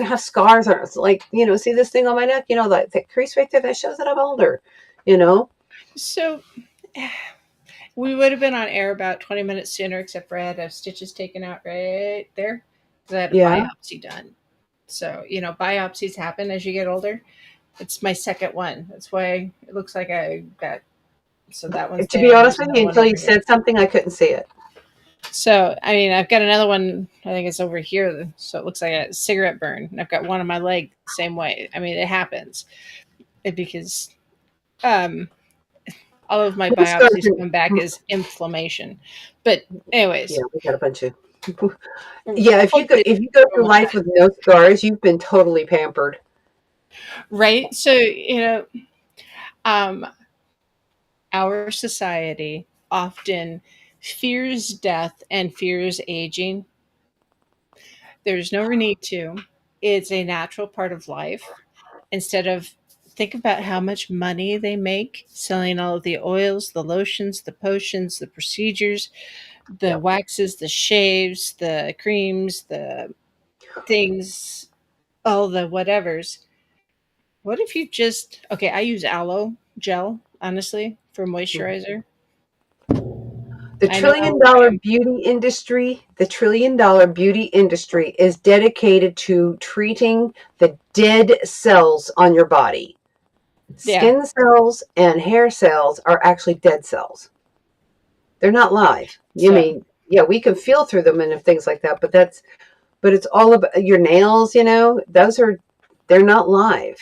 to have scars on us. Like, see this thing on my neck. That crease right there. That shows that I'm older. You know. So we would have been on air about 20 minutes sooner, except for I had to have stitches taken out right there because I had a Yeah. biopsy done. So, biopsies happen as you get older. It's my second one. That's why it looks like I got, so that one's To be there. And honest there's with another you, one until over you here. said something, I couldn't see it. So, I mean, I've got another one. I think it's over here. So it looks like a cigarette burn. And I've got one on my leg the same way. I mean, it happens because um, all of my Most scars biopsies come back as inflammation. But, yeah, anyways, we got a bunch of. Yeah, hopefully, if you go through almost life done. with no scars, you've been totally pampered. Right? So, um, our society often fears death and fears aging. There's no need to. It's a natural part of life. Instead of think about how much money they make selling all of the oils, the lotions, the potions, the procedures, the Yep. waxes, the shaves, the creams, the things, all the whatevers. What if you just okay, I use aloe gel, honestly, for moisturizer. The I know trillion dollar beauty industry, is dedicated to treating the dead cells on your body. yeah. Skin cells and hair cells are actually dead cells. They're not live. You So mean, yeah, we can feel through them and things like that, but it's all about your nails, they're not live.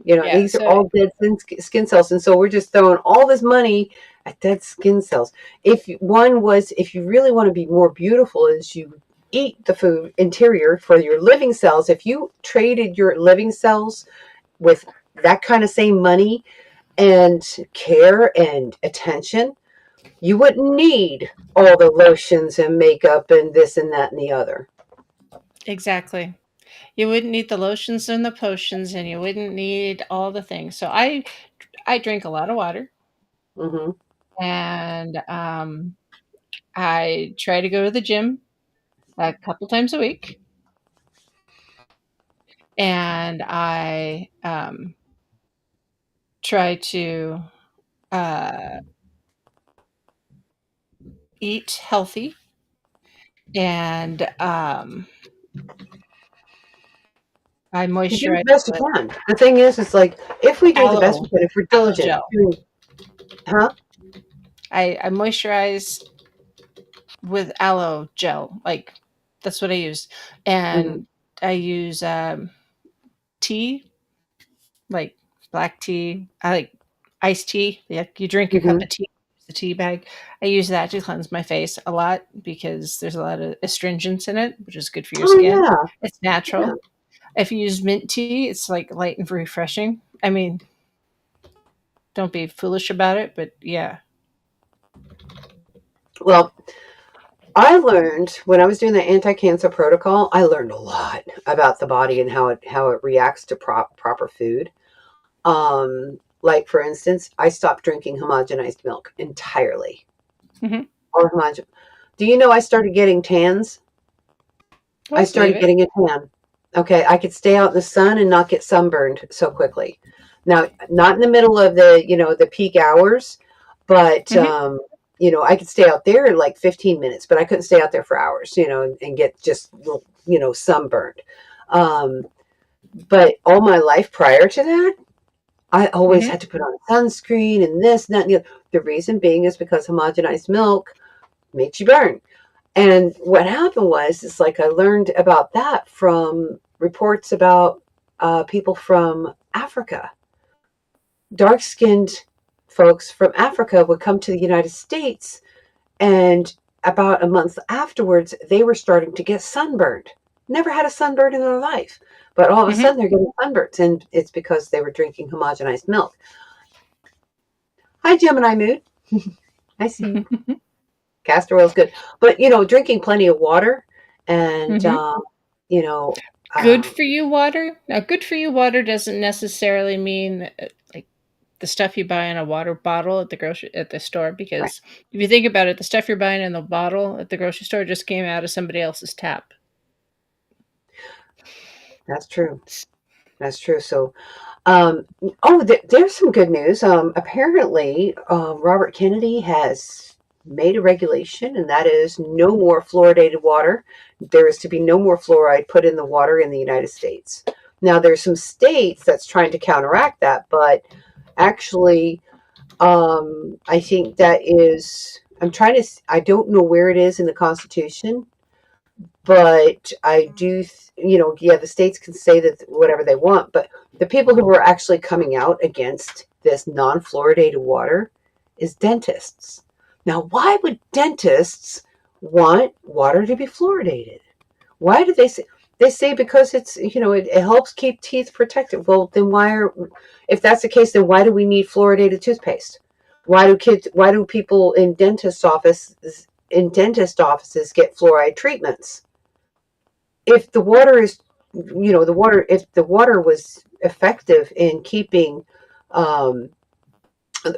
Yeah. These are So all dead skin cells. And so we're just throwing all this money at dead skin cells. If you really want to be more beautiful, is you eat the food interior for your living cells. If you traded your living cells with that kind of same money and care and attention, you wouldn't need all the lotions and makeup and this and that and the other. exactly. You wouldn't need the lotions and the potions, and you wouldn't need all the things. So I drink a lot of water, Hmm. and I try to go to the gym a couple times a week, and I try to uh, eat healthy, and I You do the moisturize best you with can. The thing is, it's like if we do the best we aloe can, if we're aloe diligent, gel. huh? I moisturize with aloe gel, like that's what I use, Hmm. and I use tea, like black tea. I like iced tea. Yeah, you drink a cup Hmm. of tea, use the tea bag. I use that to cleanse my face a lot because there's a lot of astringents in it, which is good for your Oh skin. yeah, It's yeah. natural. If you use mint tea, it's like light and refreshing. I mean, don't be foolish about it, but yeah. Well, I learned when I was doing the anti-cancer protocol, I learned a lot about the body and how it reacts to proper food. Like for instance, I stopped drinking homogenized milk entirely. Hmm. Or homogen. Do you know I started getting tans? I I believe started it. getting a tan. Okay, I could stay out in the sun and not get sunburned so quickly. Now, not in the middle of the peak hours, but Hmm. I could stay out there in like 15 minutes, but I couldn't stay out there for hours, and get just sunburned. Um, but all my life prior to that, I always Hmm. had to put on sunscreen and this and that. And the other. The reason being is because homogenized milk makes you burn. And what happened was, it's like I learned about that from reports about people from Africa. Dark skinned folks from Africa would come to the United States, and about a month afterwards, they were starting to get sunburned. Never had a sunburn in their life, but all of a Hmm. sudden they're getting sunburns, and it's because they were drinking homogenized milk. Hi, Gemini Mood. I see you. Castor oil is good, but drinking plenty of water and Hmm. you know, Good um, for you water. Now, good for you water doesn't necessarily mean like the stuff you buy in a water bottle at the store. right. Because if you think about it, the stuff you're buying in the bottle at the grocery store just came out of somebody else's tap. That's true. That's true. So, um, oh, there's some good news. Apparently, Robert Kennedy has made a regulation, and that is no more fluoridated water. There is to be no more fluoride put in the water in the United States. Now, there's some states that's trying to counteract that, but actually, I think that is. I'm trying to. I don't know where it is in the Constitution, but I do, yeah, the states can say that whatever they want, but the people who are actually coming out against this non-fluoridated water is dentists. Now, why would dentists want water to be fluoridated? Why do they say? They say because it helps keep teeth protected. Well, then if that's the case, then why do we need fluoridated toothpaste? Why do people in dentist offices get fluoride treatments? If the water is, if the water was effective in keeping, um,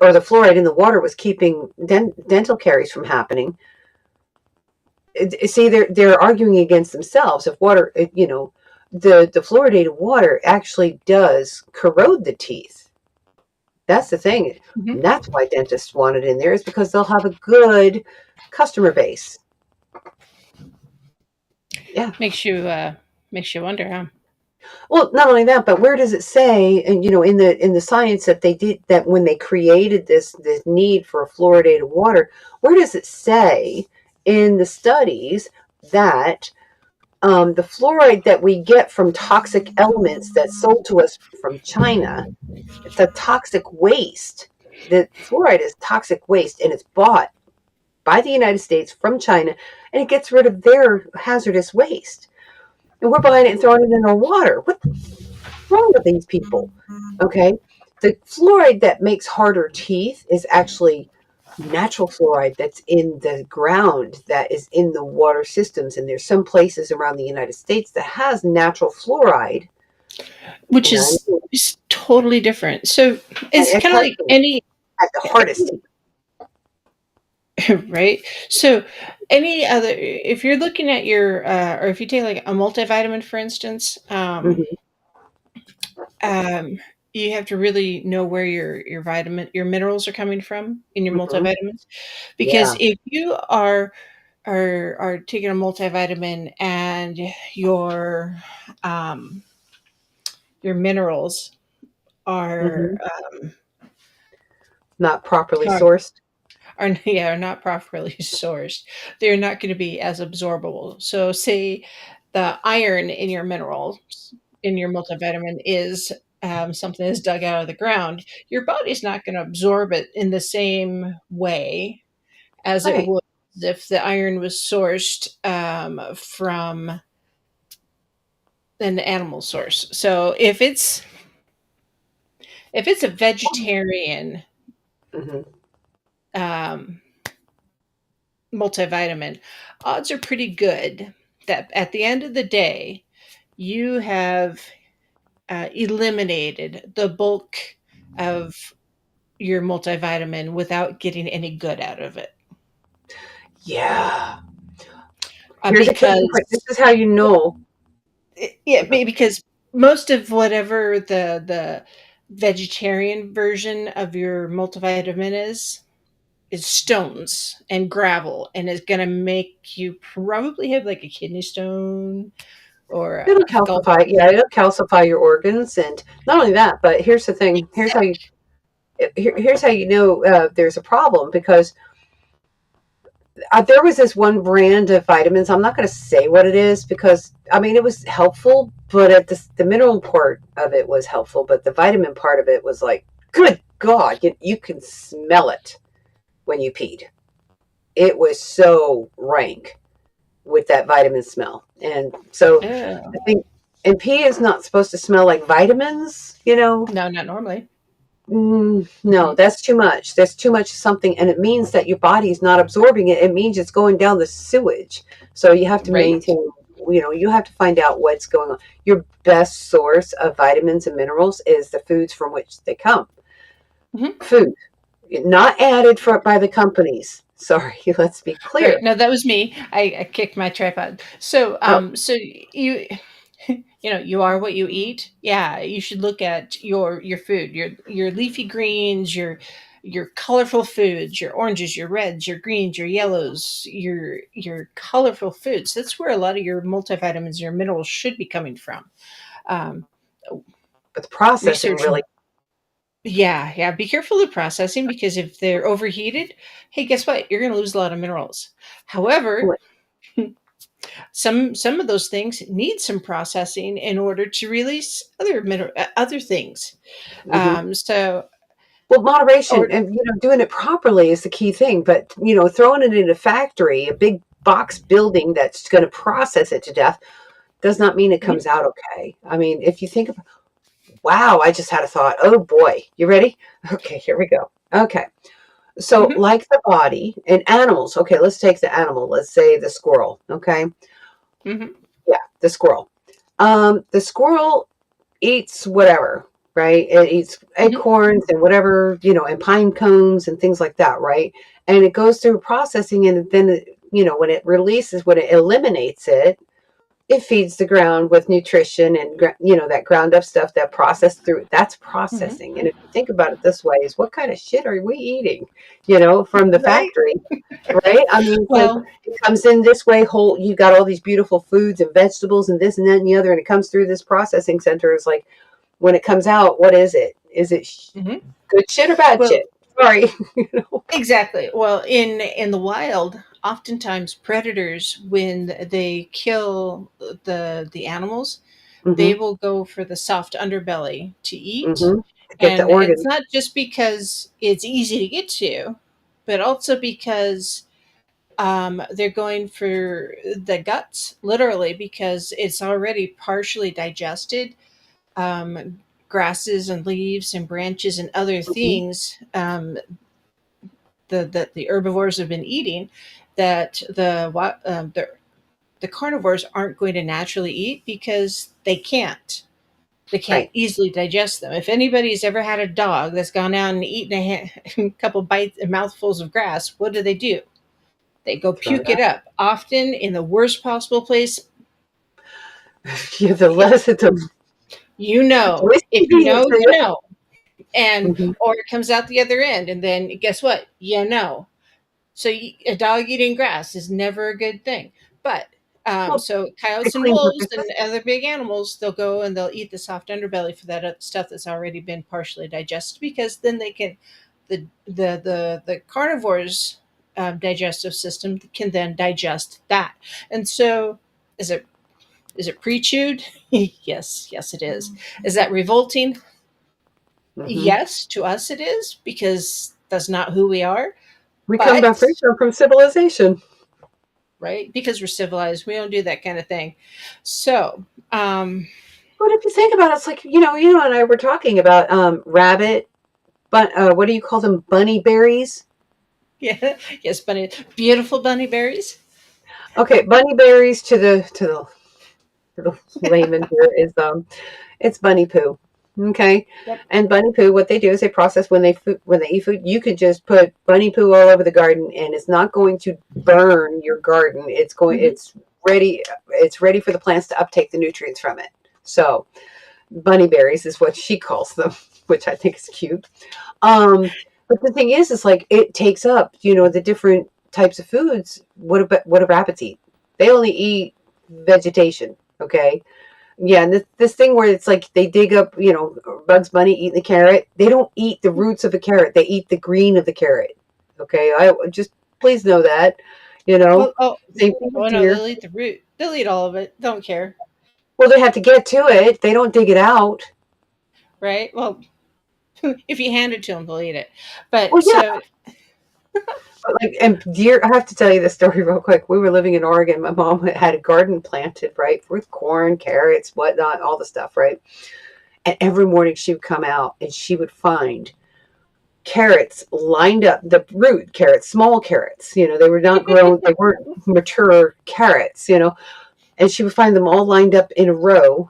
or the fluoride in the water was keeping dental caries from happening, see, they're arguing against themselves. If water, the fluoridated water actually does corrode the teeth. That's the thing. Hmm. And that's why dentists want it in there, is because they'll have a good customer base. Yeah. Makes you wonder, huh? Well, not only that, but where does it say, and in the science that they did, that when they created this need for fluoridated water, where does it say in the studies that the fluoride that we get from toxic elements that's sold to us from China, it's a toxic waste. The fluoride is toxic waste, and it's bought by the United States from China, and it gets rid of their hazardous waste. And we're buying it and throwing it in our water. What's wrong with these people? Okay. The fluoride that makes harder teeth is actually natural fluoride that's in the ground, that is in the water systems. And there's some places around the United States that has natural fluoride. which is totally different. So it's kind of like any at the hardest teeth. Right. So any other, if you're looking at your or if you take like a multivitamin, for instance, you have to really know where your minerals are coming from in your multivitamins, because if you are taking a multivitamin and your minerals are not properly sourced, are not properly sourced, they're not going to be as absorbable. So say the iron in your minerals, in your multivitamin, is something that's dug out of the ground, your body's not going to absorb it in the same way as it would if the iron was sourced from an animal source. So if it's a vegetarian multivitamin, odds are pretty good that at the end of the day, you have eliminated the bulk of your multivitamin without getting any good out of it. Yeah. Because this is how you know. Yeah, because most of whatever the vegetarian version of your multivitamin is stones and gravel, and it's going to make you probably have like a kidney stone or it'll calcify. Yeah, it'll calcify your organs, and not only that, but here's the thing. Here's how you know there's a problem, because there was this one brand of vitamins. I'm not going to say what it is, because I mean it was helpful, but at the mineral part of it was helpful, but the vitamin part of it was like, good God, you can smell it when you peed. It was so rank with that vitamin smell. And so I think, and pee is not supposed to smell like vitamins, No, not normally. No, that's too much. There's too much something, and it means that your body's not absorbing it. It means it's going down the sewage. So you have to maintain, you have to find out what's going on. Your best source of vitamins and minerals is the foods from which they come. Food, not added by the companies. Sorry, let's be clear. Right. No, that was me. I kicked my tripod. So, so you you are what you eat. Yeah, you should look at your food, your leafy greens, your colorful foods, your oranges, your reds, your greens, your yellows, your colorful foods. That's where a lot of your multivitamins, your minerals should be coming from. But the processing really. Yeah. Be careful of processing, because if they're overheated, hey, guess what? You're going to lose a lot of minerals. However, some of those things need some processing in order to release other things. So, well, moderation and doing it properly is the key thing. But throwing it in a factory, a big box building that's going to process it to death, does not mean it comes out okay. I mean, if you think of, wow, I just had a thought. Oh boy, you ready? Okay, here we go. Okay. So like the body and animals, okay, let's take the animal. Let's say the squirrel, okay? Yeah, the squirrel. The squirrel eats whatever, right? It eats acorns and whatever, and pine cones and things like that, right? And it goes through processing, and then, when it releases, when it eliminates it, it feeds the ground with nutrition and, that ground up stuff that processed through. That's processing. And if you think about it this way, is what kind of shit are we eating, from the factory, right? I mean, well, it comes in this way whole. You got all these beautiful foods and vegetables and this and that and the other, and it comes through this processing center. It's like, when it comes out, what is it? Is it good shit or bad shit? Sorry. You know? Exactly. Well, in the wild, oftentimes predators, when they kill the animals, they Mm-hmm. will go for the soft underbelly to eat. Mm-hmm. To get the And it's organ. not just because it's easy to get to, but also because they're going for the guts, literally, because it's already partially digested. Grasses and leaves and branches and other Mm-hmm. things that the herbivores have been eating that the carnivores aren't going to naturally eat because they can't. They can't Right. easily digest them. If anybody's ever had a dog that's gone out and eaten a couple bites and mouthfuls of grass, what do? They go Throw it puke it up, often in the worst possible place. out. Yeah, the If less it's a you know, least if you convenient know, for you you. know, and Mm-hmm. or it comes out the other end, and then guess what? You know. So a dog eating grass is never a good thing. But Well, so it coyotes and cleans up wolves the and system. other big animals, they'll go and they'll eat the soft underbelly for that stuff that's already been partially digested, because then they can the carnivores digestive system can then digest that. And so is it pre-chewed? Yes, yes it is. Is that revolting? Mm-hmm. Yes, to us it is, because that's not who we are. We come by But free from civilization. right? Because we're civilized. We don't do that kind of thing. So, But if you think about it, it's like you and I were talking about rabbit, but what do you call them? Bunny berries. yeah, yes, bunny, beautiful bunny berries. Okay, bunny berries to the layman here is it's bunny poo. Okay, Yep. and bunny poo, what they do is they process when they eat food. You could just put bunny poo all over the garden, and it's not going to burn your garden. Mm-hmm. Ready. It's ready for the plants to uptake the nutrients from it. So bunny berries is what she calls them, which I think is cute. But the thing is like it takes up, the different types of foods. What do rabbits eat? They only eat vegetation. Okay. Yeah, and this thing where it's like they dig up, Bugs Bunny eating the carrot. They don't eat the roots of a carrot. They eat the green of the carrot. Okay, I just please know that. You know, Well, oh, same thing with oh no, deer. they'll eat the root. They'll eat all of it. Don't care, Well, they have to get to it. They don't dig it out. right? Well, if you hand it to them, they'll eat it. But Well, yeah, so, but like and deer. I have to tell you this story real quick. We were living in Oregon. My mom had a garden planted right with corn, carrots, whatnot, all the stuff, right. And every morning she would come out and she would find carrots lined up, the root carrots, small carrots, they were not grown, they weren't mature carrots, and she would find them all lined up in a row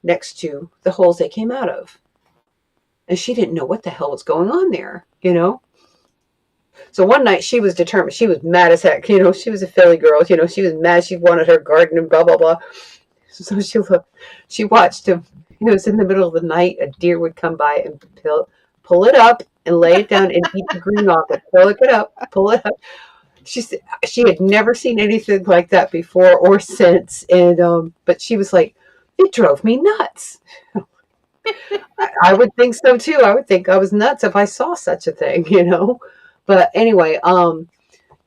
next to the holes they came out of. And she didn't know what the hell was going on there. So one night she was determined, she was mad as heck, she was a Philly girl, she was mad, she wanted her garden and blah, blah, blah. So she watched him. It was in the middle of the night, a deer would come by and pull it up and lay it down and eat the green off it. Pull it up. She had never seen anything like that before or since, and but she was like, it drove me nuts. I would think so too. I would think I was nuts if I saw such a thing. But anyway,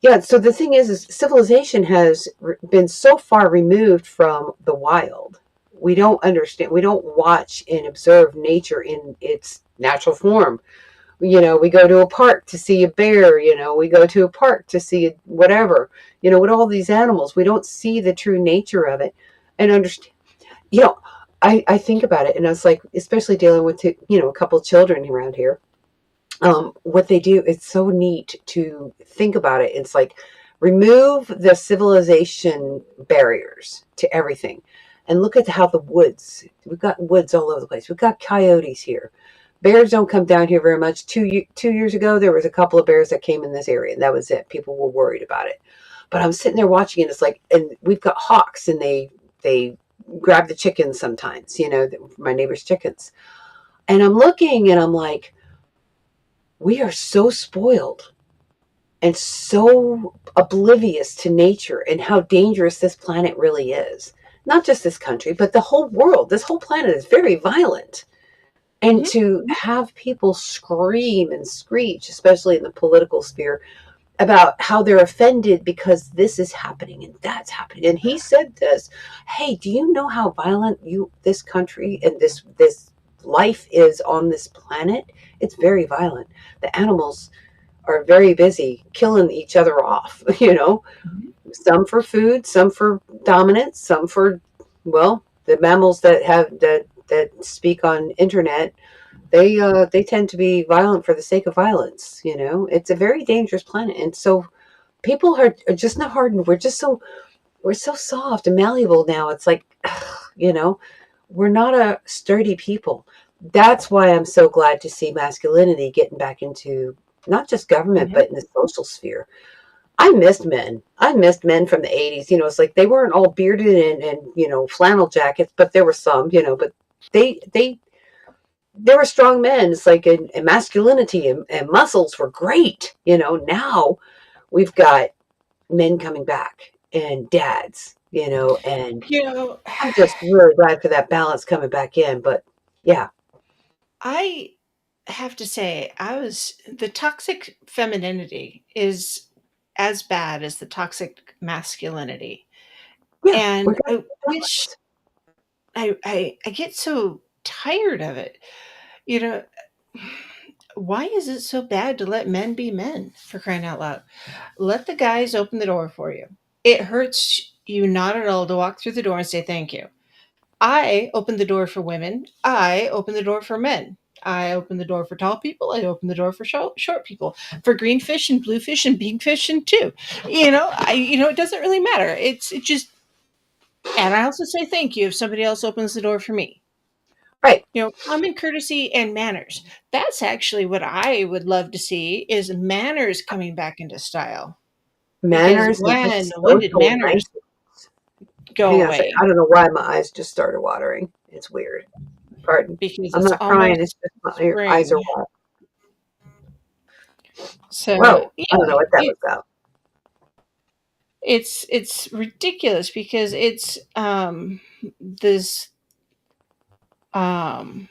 yeah. So the thing is civilization has been so far removed from the wild. We don't understand. We don't watch and observe nature in its natural form. We go to a park to see a bear, we go to a park to see whatever, with all these animals. We don't see the true nature of it and understand. You know, I think about it and I was like, especially dealing with, a couple of children around here. What they do, it's so neat to think about it. It's like remove the civilization barriers to everything and look at how the woods, we've got woods all over the place. We've got coyotes here. Bears don't come down here very much. 2 years ago, there was a couple of bears that came in this area, and that was it. People were worried about it. But I'm sitting there watching it. It's like, and we've got hawks, and they grab the chickens sometimes. My neighbor's chickens. And I'm looking, and I'm like, we are so spoiled and so oblivious to nature and how dangerous this planet really is. Not just this country, but the whole world. This whole planet is very violent. And Mhm. to have people scream and screech, especially in the political sphere, about how they're offended because this is happening and that's happening. And he said this, hey, do you know how violent this country and this life is on this planet? It's very violent. The animals are very busy killing each other off, Mhm. some for food, some for dominance, some for, well, the mammals that speak on internet, they tend to be violent for the sake of violence. It's a very dangerous planet, and so people are just not hardened. We're so soft and malleable now. It's like, you know, we're not a sturdy people. That's why I'm so glad to see masculinity getting back into not just government, Mhm. but in the social sphere. I missed men. I missed men from the 80s. It's like they weren't all bearded and flannel jackets, but there were some, but they were strong men. It's like, and masculinity and muscles were great. Now we've got men coming back and dads, and You know, I'm just really glad for that balance coming back in. But yeah, I have to say, the toxic femininity is as bad as the toxic masculinity. yeah, we're And going I to wish balance. I get so tired of it. You know, why is it so bad to let men be men, for crying out loud? Let the guys open the door for you. It hurts you not at all to walk through the door and say thank you. I open the door for women. I open the door for men. I open the door for tall people. I open the door for short people, for green fish and blue fish and big fish and too. It doesn't really matter. It just, and I also say thank you if somebody else opens the door for me. Right. Common courtesy and manners. That's actually what I would love to see is manners coming back into style. Because Manners and when just when did social manners niceness. go Hang on a second. away? I don't know why my eyes just started watering. It's weird. Pardon. Because I'm it's not crying. It's almost just my eyes are spring. wet. So Whoa. I don't know what that was about. it's ridiculous because it's this um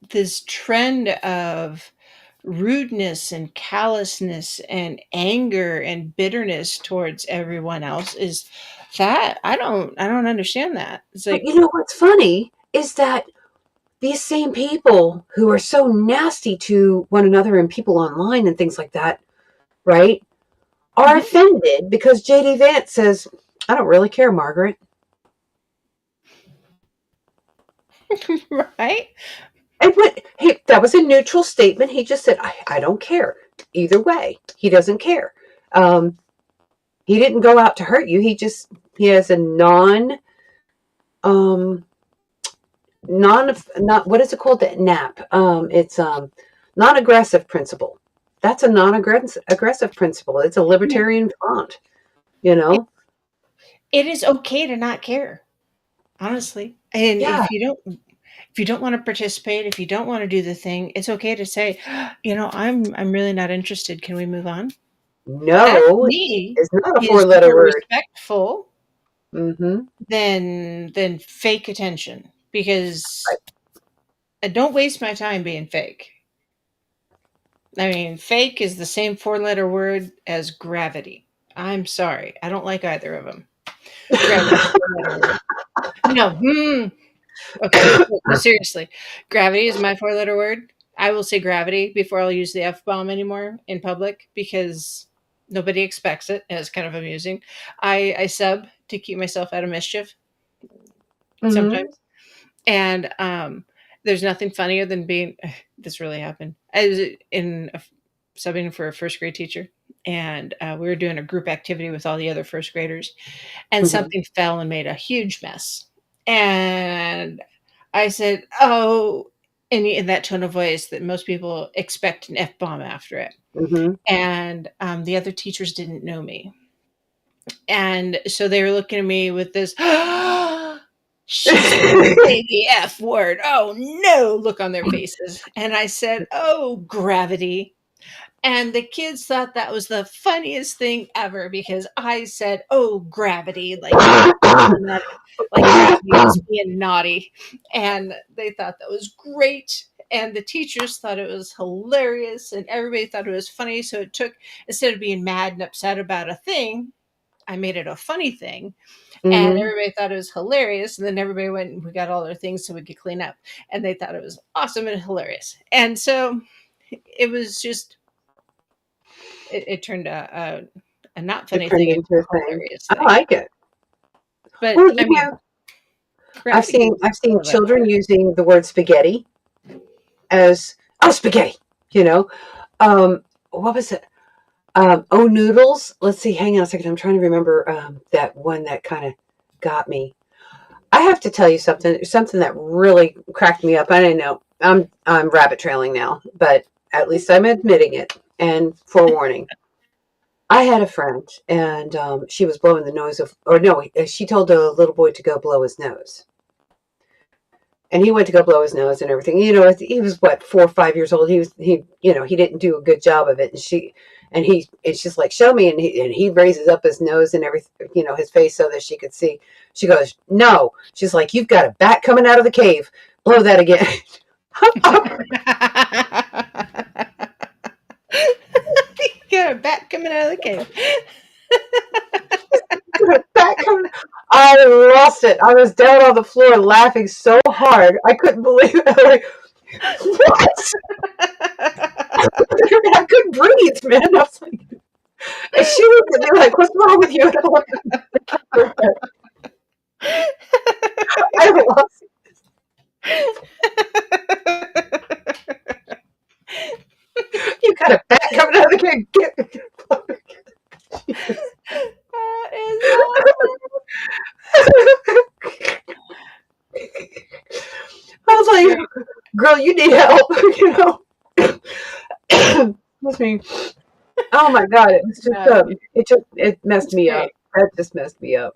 this trend of rudeness and callousness and anger and bitterness towards everyone else is that I don't understand that. It's But like, what's funny is that these same people who are so nasty to one another and people online and things like that, right, are mhm, offended because JD Vance says, I don't really care, Margaret. right? And that was a neutral statement. He just said, I don't care. Either way, he doesn't care. Um, he didn't go out to hurt you. He has a um, not what is it called? The NAP. It's non-aggressive principle. That's a non-aggressive principle. It's a Yeah. libertarian font. You It, know? it is okay to not care, honestly. And Yeah. if you don't want to participate, if you don't want to do the thing, it's okay to say, I'm really not interested. Can we move on? That to No me is not a is four-letter more word. respectful Mm-hmm. than fake attention because Right. I don't waste my time being fake. I mean, fake is the same four-letter word as gravity. I'm sorry, I don't like either of them. Gravity, four-letter word. No, okay, no, seriously, gravity is my four-letter word. I will say gravity before I'll use the f bomb anymore in public because nobody expects it. And it's kind of amusing. I sub to keep myself out of mischief Mm-hmm. sometimes. And there's nothing funnier than being this really happened. I was subbing for a first grade teacher, and we were doing a group activity with all the other first graders, and Mm-hmm. something fell and made a huge mess. And I said, "Oh," in that tone of voice that most people expect an f bomb after it. Mm-hmm. And the other teachers didn't know me, and so they were looking at me with this, she's going to say the F word. Oh no, look on their faces. And I said, oh, gravity. And the kids thought that was the funniest thing ever because I said, "Oh, gravity," like gravity was being naughty, and they thought that was great. And the teachers thought it was hilarious, and everybody thought it was funny. So it took, instead of being mad and upset about a thing, I made it a funny thing, and Hmm. everybody thought it was hilarious. And then everybody went and we got all their things so we could clean up, and they thought it was awesome and hilarious. And so it was just, it turned a not It funny turned thing into into a a thing. hilarious I thing. like it. But Well, I mean, I've gravity seen is I've a seen little bit children hard. using the word spaghetti as oh spaghetti, you know. What was it? Oh noodles. Let's see. Hang on a second. I'm trying to remember that one that kind of got me. I have to tell you something that really cracked me up. I didn't know. I'm rabbit trailing now, but at least I'm admitting it. And forewarning, I had a friend, and she was blowing the nose of, or no, she told a little boy to go blow his nose, and he went to go blow his nose and everything. You know, he was what 4 or 5 years old. He didn't do a good job of it, and it's just like show me, and he raises up his nose and everything, his face so that she could see. She goes, no. She's like, you've got a bat coming out of the cave. Blow that again. Got a bat coming out of the cave. Bat coming. I lost it. I was down on the floor laughing so hard. I couldn't believe it. I'm like, what? I couldn't breathe, man. I was like, and she looked at me like, what's wrong with you? And I'm like, I lost you got a bat coming out of the cave. That is awesome. I was like, Great. girl, you need help, Excuse me. Oh my god, it was just No, it messed it's me up. great. That just messed me up.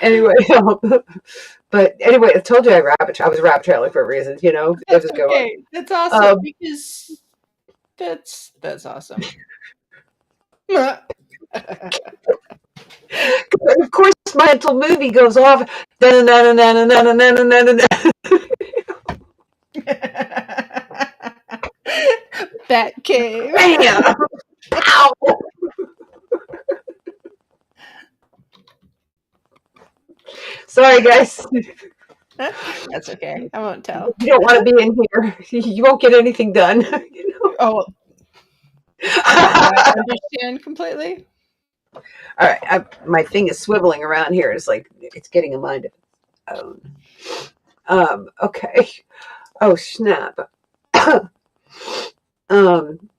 Anyway, but anyway, I told you I was rabbit trailing for a reason, It That's was going. okay. That's awesome Um, because that's awesome. of course, my mental movie goes off. Bat cave. Bam! Ow! Sorry, guys. That's okay. I won't tell. You don't want to be in here. You won't get anything done. Oh, I understand completely. All right, my thing is swiveling around here. It's like it's getting a mind of its own. Okay. Oh snap.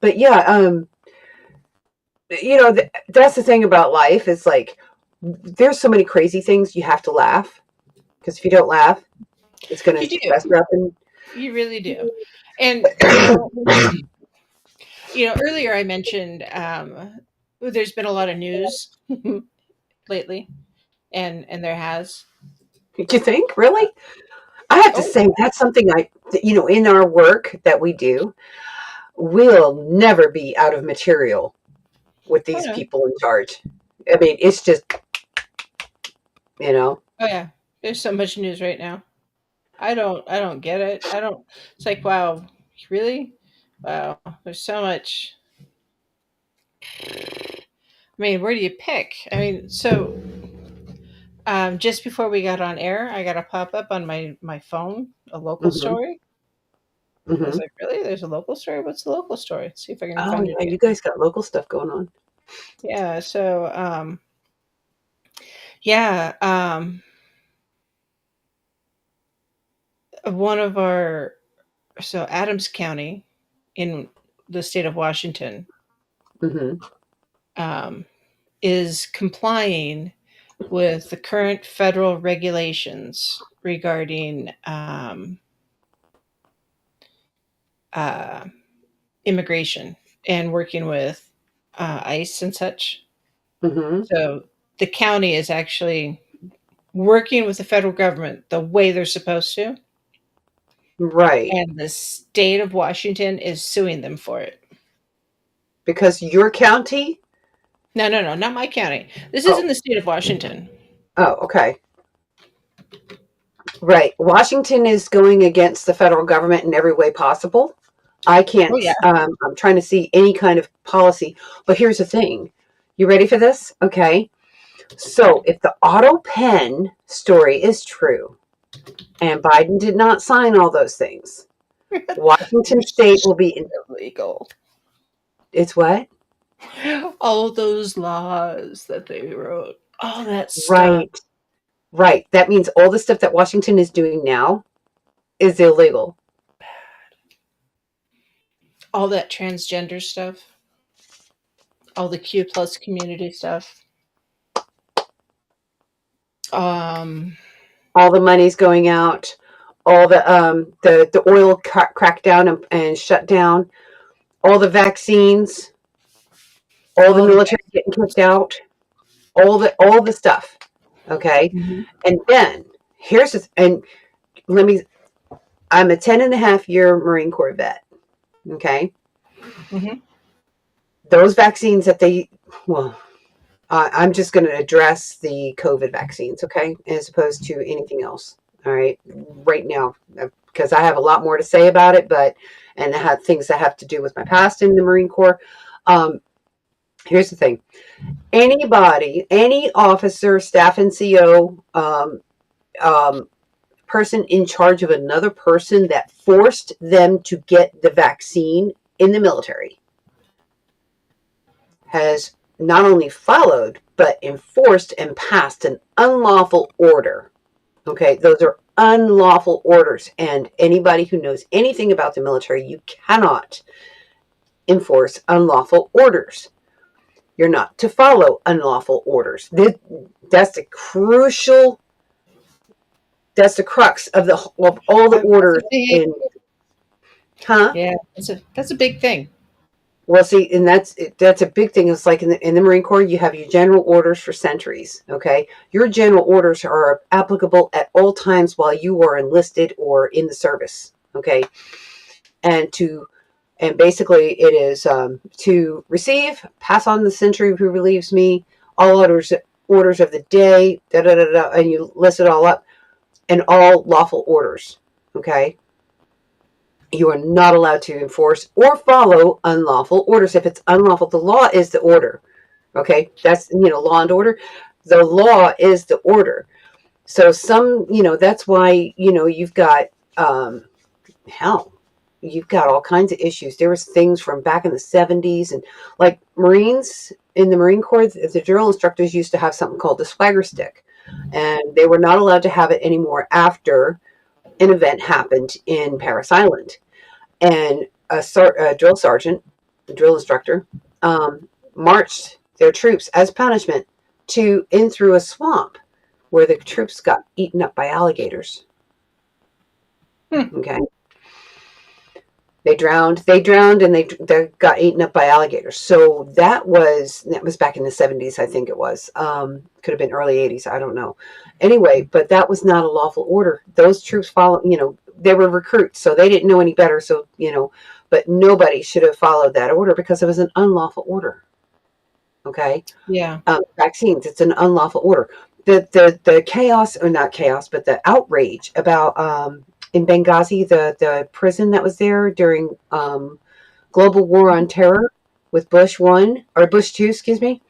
But yeah. That's the thing about life. It's like there's so many crazy things you have to laugh because if you don't laugh, it's going You to do. fester up and. You really do. And earlier I mentioned there's been a lot of news lately, and there has. Do you think really? I have to Oh, say that's something in our work that we do, we'll never be out of material with oh these no, people in charge. I mean, it's just, you know, oh yeah. There's so much news right now. I don't get it. I don't. It's like, wow, really? Wow, there's so much. I mean, where do you pick? I mean, so just before we got on air, I got a pop up on my phone, a local hmm story. I was hmm like, really? There's a local story? What's the local story? Let's see if I can Oh find it yeah, again. you guys got local stuff going on. Yeah. So yeah, one of our, so Adams County in the state of Washington hmm um, is complying with the current federal regulations regarding uh, immigration and working with ICE and such. hmm So the county is actually working with the federal government the way they're supposed to, Right. and the state of Washington is suing them for it. because your county. No, not my county. This is in Oh, the state of Washington. oh, okay. Right. Washington is going against the federal government in every way possible. I Oh can't, yeah. I'm trying to see any kind of policy. But here's the thing. You ready for this? Okay. So if the auto pen story is true and Biden did not sign all those things, Washington state will be in, Illegal. it's what? All those laws that they wrote, all that stuff, Right. Right. That means all the stuff that Washington is doing now is illegal. all that transgender stuff, all the Q plus community stuff. Um, All the money's going out. All the oil crackdown and shut down. All the vaccines. All the all the military getting kicked out. All the stuff. Okay. mm-hmm. And then here's this, and let me. I'm a 10.5 year Marine Corps vet. Okay. Mm-hmm. Those vaccines that well, I'm just going to address the COVID vaccines, okay, as opposed to anything else. All right, right now, because I have a lot more to say about it, and I have things that have to do with my past in the Marine Corps. Here's the thing: anybody, any officer, staff, and CO, person in charge of another person that forced them to get the vaccine in the military has not only followed, but enforced and passed an unlawful order. Okay, those are unlawful orders. And anybody who knows anything about the military, you cannot enforce unlawful orders. You're not to follow unlawful orders. That's the crucial, that's the crux of all the orders in, huh? Yeah, that's a big thing. Well, see, and that's a big thing. It's like in the Marine Corps, you have your general orders for sentries. Okay, your general orders are applicable at all times while you are enlisted or in the service. Okay, and basically it is to receive, pass on the sentry who relieves me, all orders of the day, da da da da, and you list it all up, and all lawful orders. Okay. You are not allowed to enforce or follow unlawful orders. If it's unlawful, the law is the order. Okay, that's law and order. The law is the order. So that's why you've got hell, you've got all kinds of issues. There was things from back in the 70s, and like Marines in the Marine Corps, the drill instructors used to have something called the swagger stick, and they were not allowed to have it anymore after an event happened in Paris Island. And a drill sergeant, a drill instructor, marched their troops as punishment in through a swamp where the troops got eaten up by alligators. Okay. They drowned, and they got eaten up by alligators. So that was back in the 70s, I think it was. Could have been early 80s, I don't know. Anyway, but that was not a lawful order. Those troops they were recruits, so they didn't know any better. So, but nobody should have followed that order because it was an unlawful order. Okay. Yeah. Vaccines, it's an unlawful order. The chaos, or not chaos, but the outrage about, in Benghazi, the prison that was there during global war on terror with Bush 1 or Bush 2, excuse me.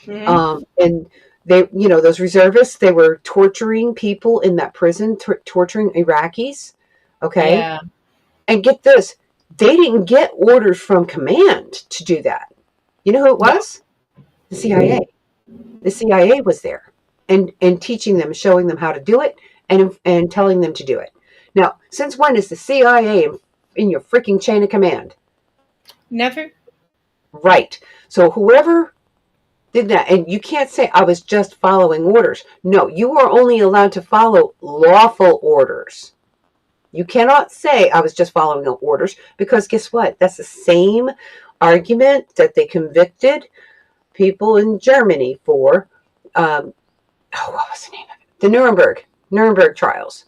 Mm-hmm. And they, those reservists, they were torturing people in that prison, torturing Iraqis. Okay. Yeah. And get this, they didn't get orders from command to do that. You know who it was? The CIA. The CIA was there and teaching them, showing them how to do it and telling them to do it. Now, since when is the CIA in your freaking chain of command? Never. Right. So whoever did that, and you can't say I was just following orders. No, you are only allowed to follow lawful orders. You cannot say I was just following orders, because guess what? That's the same argument that they convicted people in Germany for. What was the name of it? The Nuremberg trials.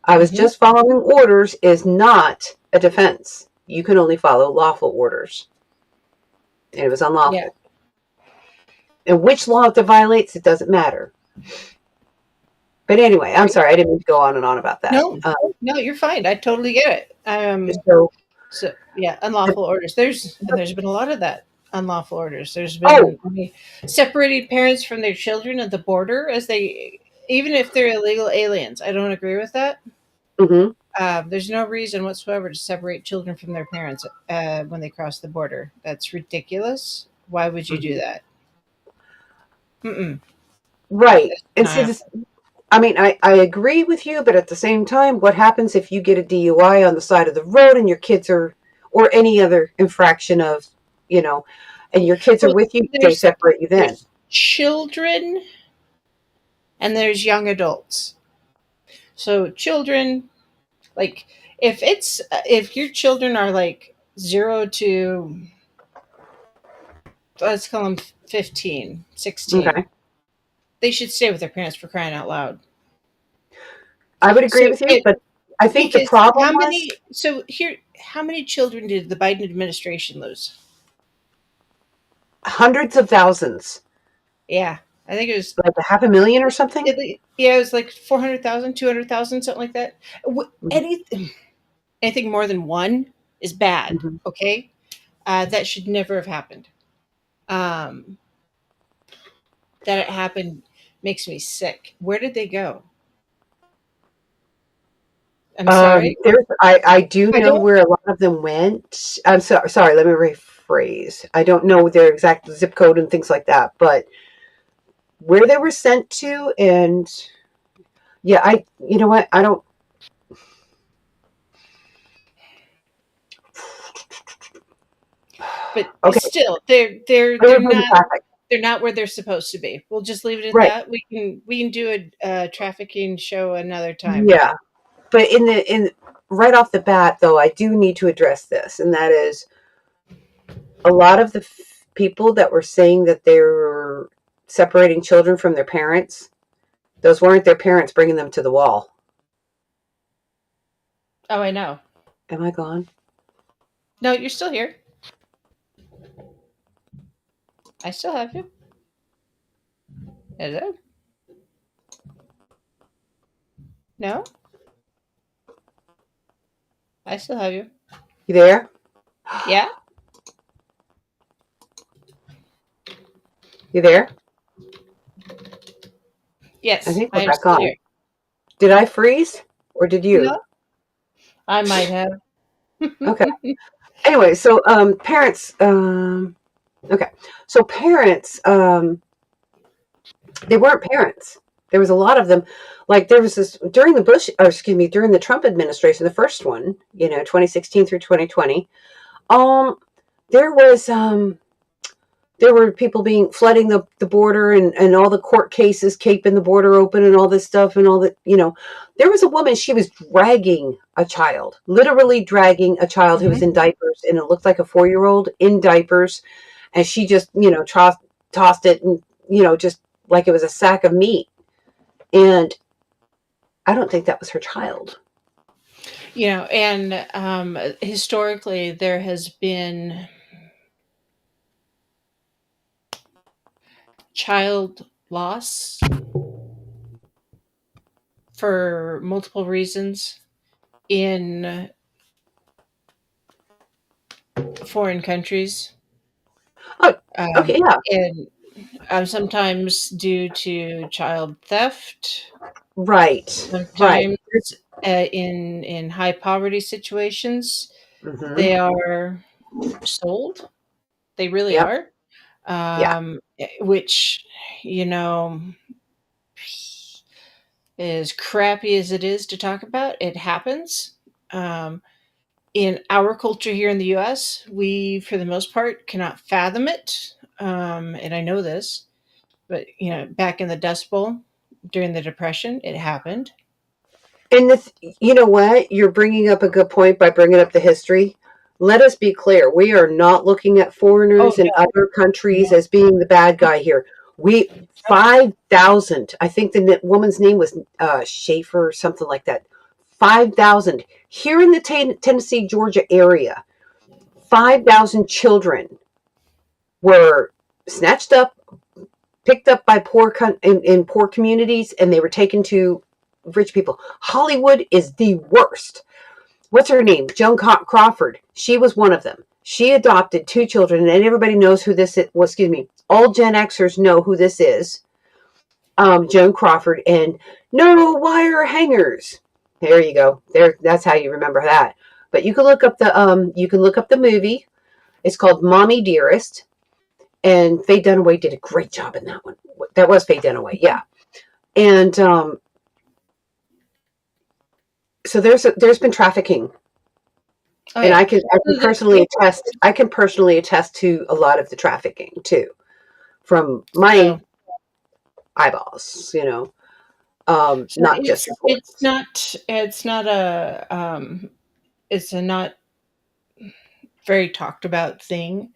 I was just following orders is not a defense. You can only follow lawful orders. and it was Yeah. unlawful. And which law it violates, it doesn't matter. But anyway, I'm sorry, I didn't mean to go on and on about that. No, no, you're fine. I totally get it. So, So yeah, unlawful orders. There's been a lot of that unlawful orders. There's oh, been separating parents from their children at the border as they, even if they're illegal aliens. I don't agree with that. mhm, There's no reason whatsoever to separate children from their parents when they cross the border. That's ridiculous. Why would you do mhm. that? Mm-mm. Right. That's And not see, happening. this, I mean, I agree with you, but at the same time, what happens if you get a DUI on the side of the road and your kids are, or any other infraction of, you know, and your kids are Well, with you, they there's separate you then. there's children and there's young adults. So children, like if your children are like 0 to, let's call them 15, 16, Okay. they should stay with their parents, for crying out loud. I would So agree with you, it but I think the because problem was how many children did the Biden administration lose? hundreds of thousands, Yeah, I think it was like a half a million or something. yeah, it was like 400,000, 200,000, something like that. Mhm, Anything more than one is bad. mhm. Okay, that should never have happened. Um, that it happened makes me sick. Where did they go? I'm sorry. I do I know don't. where a lot of them went. I'm sorry. Let me rephrase. I don't know their exact zip code and things like that, but where they were sent to, and yeah, you know what? I don't. But Okay, still, they were doing traffic, they're not where they're supposed to be. We'll just leave it at right? that. We can do a trafficking show another time. Yeah, but in right off the bat, though, I do need to address this, and that is a lot of the people that were saying that they were separating children from their parents. Those weren't their parents bringing them to the wall. Oh, I know. Am I gone? No, you're still here. I still have you. Hello? No, I still have you. You there? Yeah. You there? I Yes, think I we're am back still on. here. Did I freeze or did you? No, I might have. Okay. Anyway, so parents okay. So parents they weren't parents. There was a lot of them. Like there was this during the Bush or excuse me, during the Trump administration, the first one, 2016 through 2020. Um there was there were people being flooding the border and all the court cases keeping the border open and all this stuff and all that, there was a woman, she was dragging a child, literally dragging a child who was Mhm. in diapers, and it looked like a 4-year old in diapers, and she just tossed it, and just like it was a sack of meat, and I don't think that was her child. And historically, there has been child loss for multiple reasons in foreign countries, Oh, okay, yeah, and sometimes due to child theft, right, right. sometimes in high poverty situations, Hmm. they are sold. They really Yep. are. Yeah. Which, you know, as crappy as it is to talk about, it happens. Um, in our culture here in the US, we, for the most part, cannot fathom it. And I know this, but, back in the Dust Bowl during the Depression, it happened. And you know what? You're bringing up a good point by bringing up the history. Let us be clear. We are not looking at Oh, foreigners in no, other countries no. as being the bad guy here. 5,000, I think the woman's name was Schaefer or something like that. 5,000 here in the Tennessee, Georgia area. 5,000 children were snatched up, picked up by in poor communities, and they were taken to rich people. Hollywood is the worst. What's her name? Joan Crawford. She was one of them. She adopted two children, and everybody knows who this is. Well, excuse me. All Gen Xers know who this is. Joan Crawford and no wire hangers. There you go. There. That's how you remember that. But you can look up the movie. It's called Mommy Dearest, and Faye Dunaway did a great job in that one. That was Faye Dunaway, yeah. And so there's been trafficking, Oh and yeah. I can personally attest to a lot of the trafficking too, from my So, eyeballs. so Not just it's reports. not it's a not very talked about thing.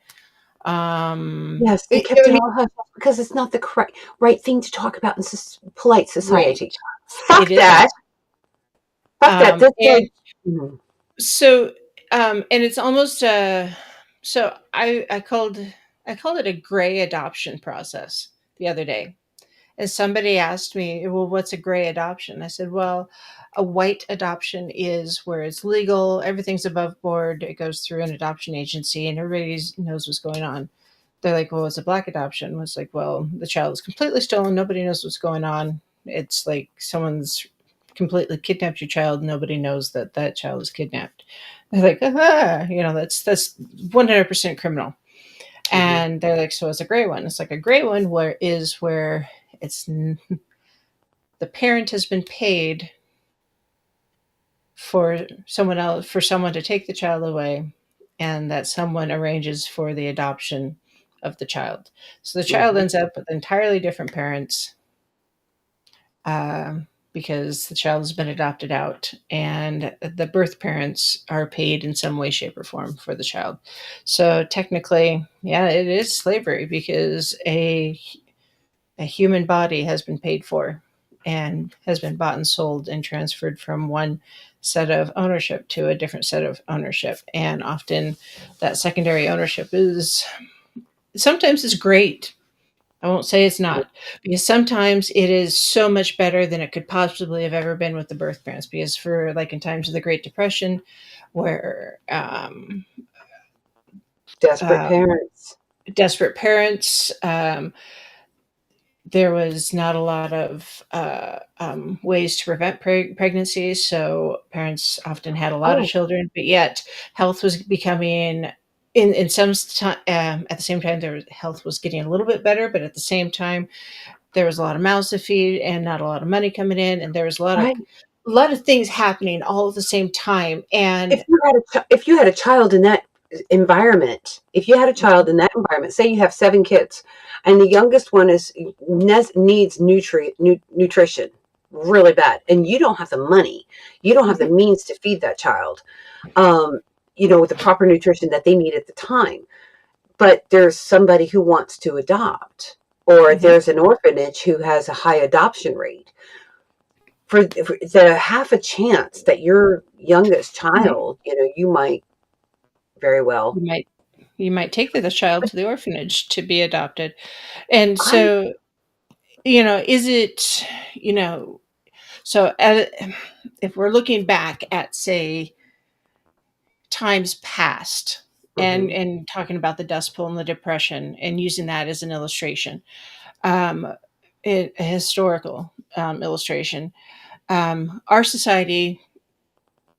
Yes, they kept it all hush because it's not the correct right thing to talk about in polite Right. society. It Fuck that. isn't. Fuck that. This And Mhm. so and it's almost so I called it a gray adoption process the other day. And somebody asked me, well, what's a gray adoption? I said, well, a white adoption is where it's legal, everything's above board, it goes through an adoption agency, and everybody knows what's going on. They're like, well, it's a black adoption. I was like, well, the child is completely stolen, nobody knows what's going on. It's like someone's completely kidnapped your child, nobody knows that that child is kidnapped. They're like, that's 100% criminal. Mhm. And they're like, so it's a gray one. It's like a gray one where it's the parent has been paid for someone to take the child away, and that someone arranges for the adoption of the child. So the child Mhm. ends up with entirely different parents, because the child has been adopted out, and the birth parents are paid in some way, shape, or form for the child. So technically, yeah, it is slavery because a human body has been paid for and has been bought and sold and transferred from one set of ownership to a different set of ownership. And often that secondary ownership is sometimes is great. I won't say it's not, because sometimes it is so much better than it could possibly have ever been with the birth parents. Because for like in times of the Great Depression, where Desperate um, parents. desperate parents, there was not a lot of ways to prevent pregnancies, so parents often had a lot of Oh, children, but yet health was becoming in some at the same time health was getting a little bit better, but at the same time there was a lot of mouths to feed and not a lot of money coming in, and there was right. a lot of things happening all at the same time. And If you had a child in that environment, if you had a child in that environment, say you have 7 kids, and the youngest one needs nutrition really bad, and you don't have the money, you don't have the Mhm, means to feed that child, um, with the proper nutrition that they need at the time. But there's somebody who wants to adopt, or mhm, there's an orphanage who has a high adoption rate. For the half a chance that your youngest mhm. child, you might very well. you might you might take the child But to the orphanage to be adopted. And I so, is it, you know, so if we're looking back at, say, times past, and mhm. talking about the Dust Bowl and the Depression and using that as an illustration, um, a historical illustration, our society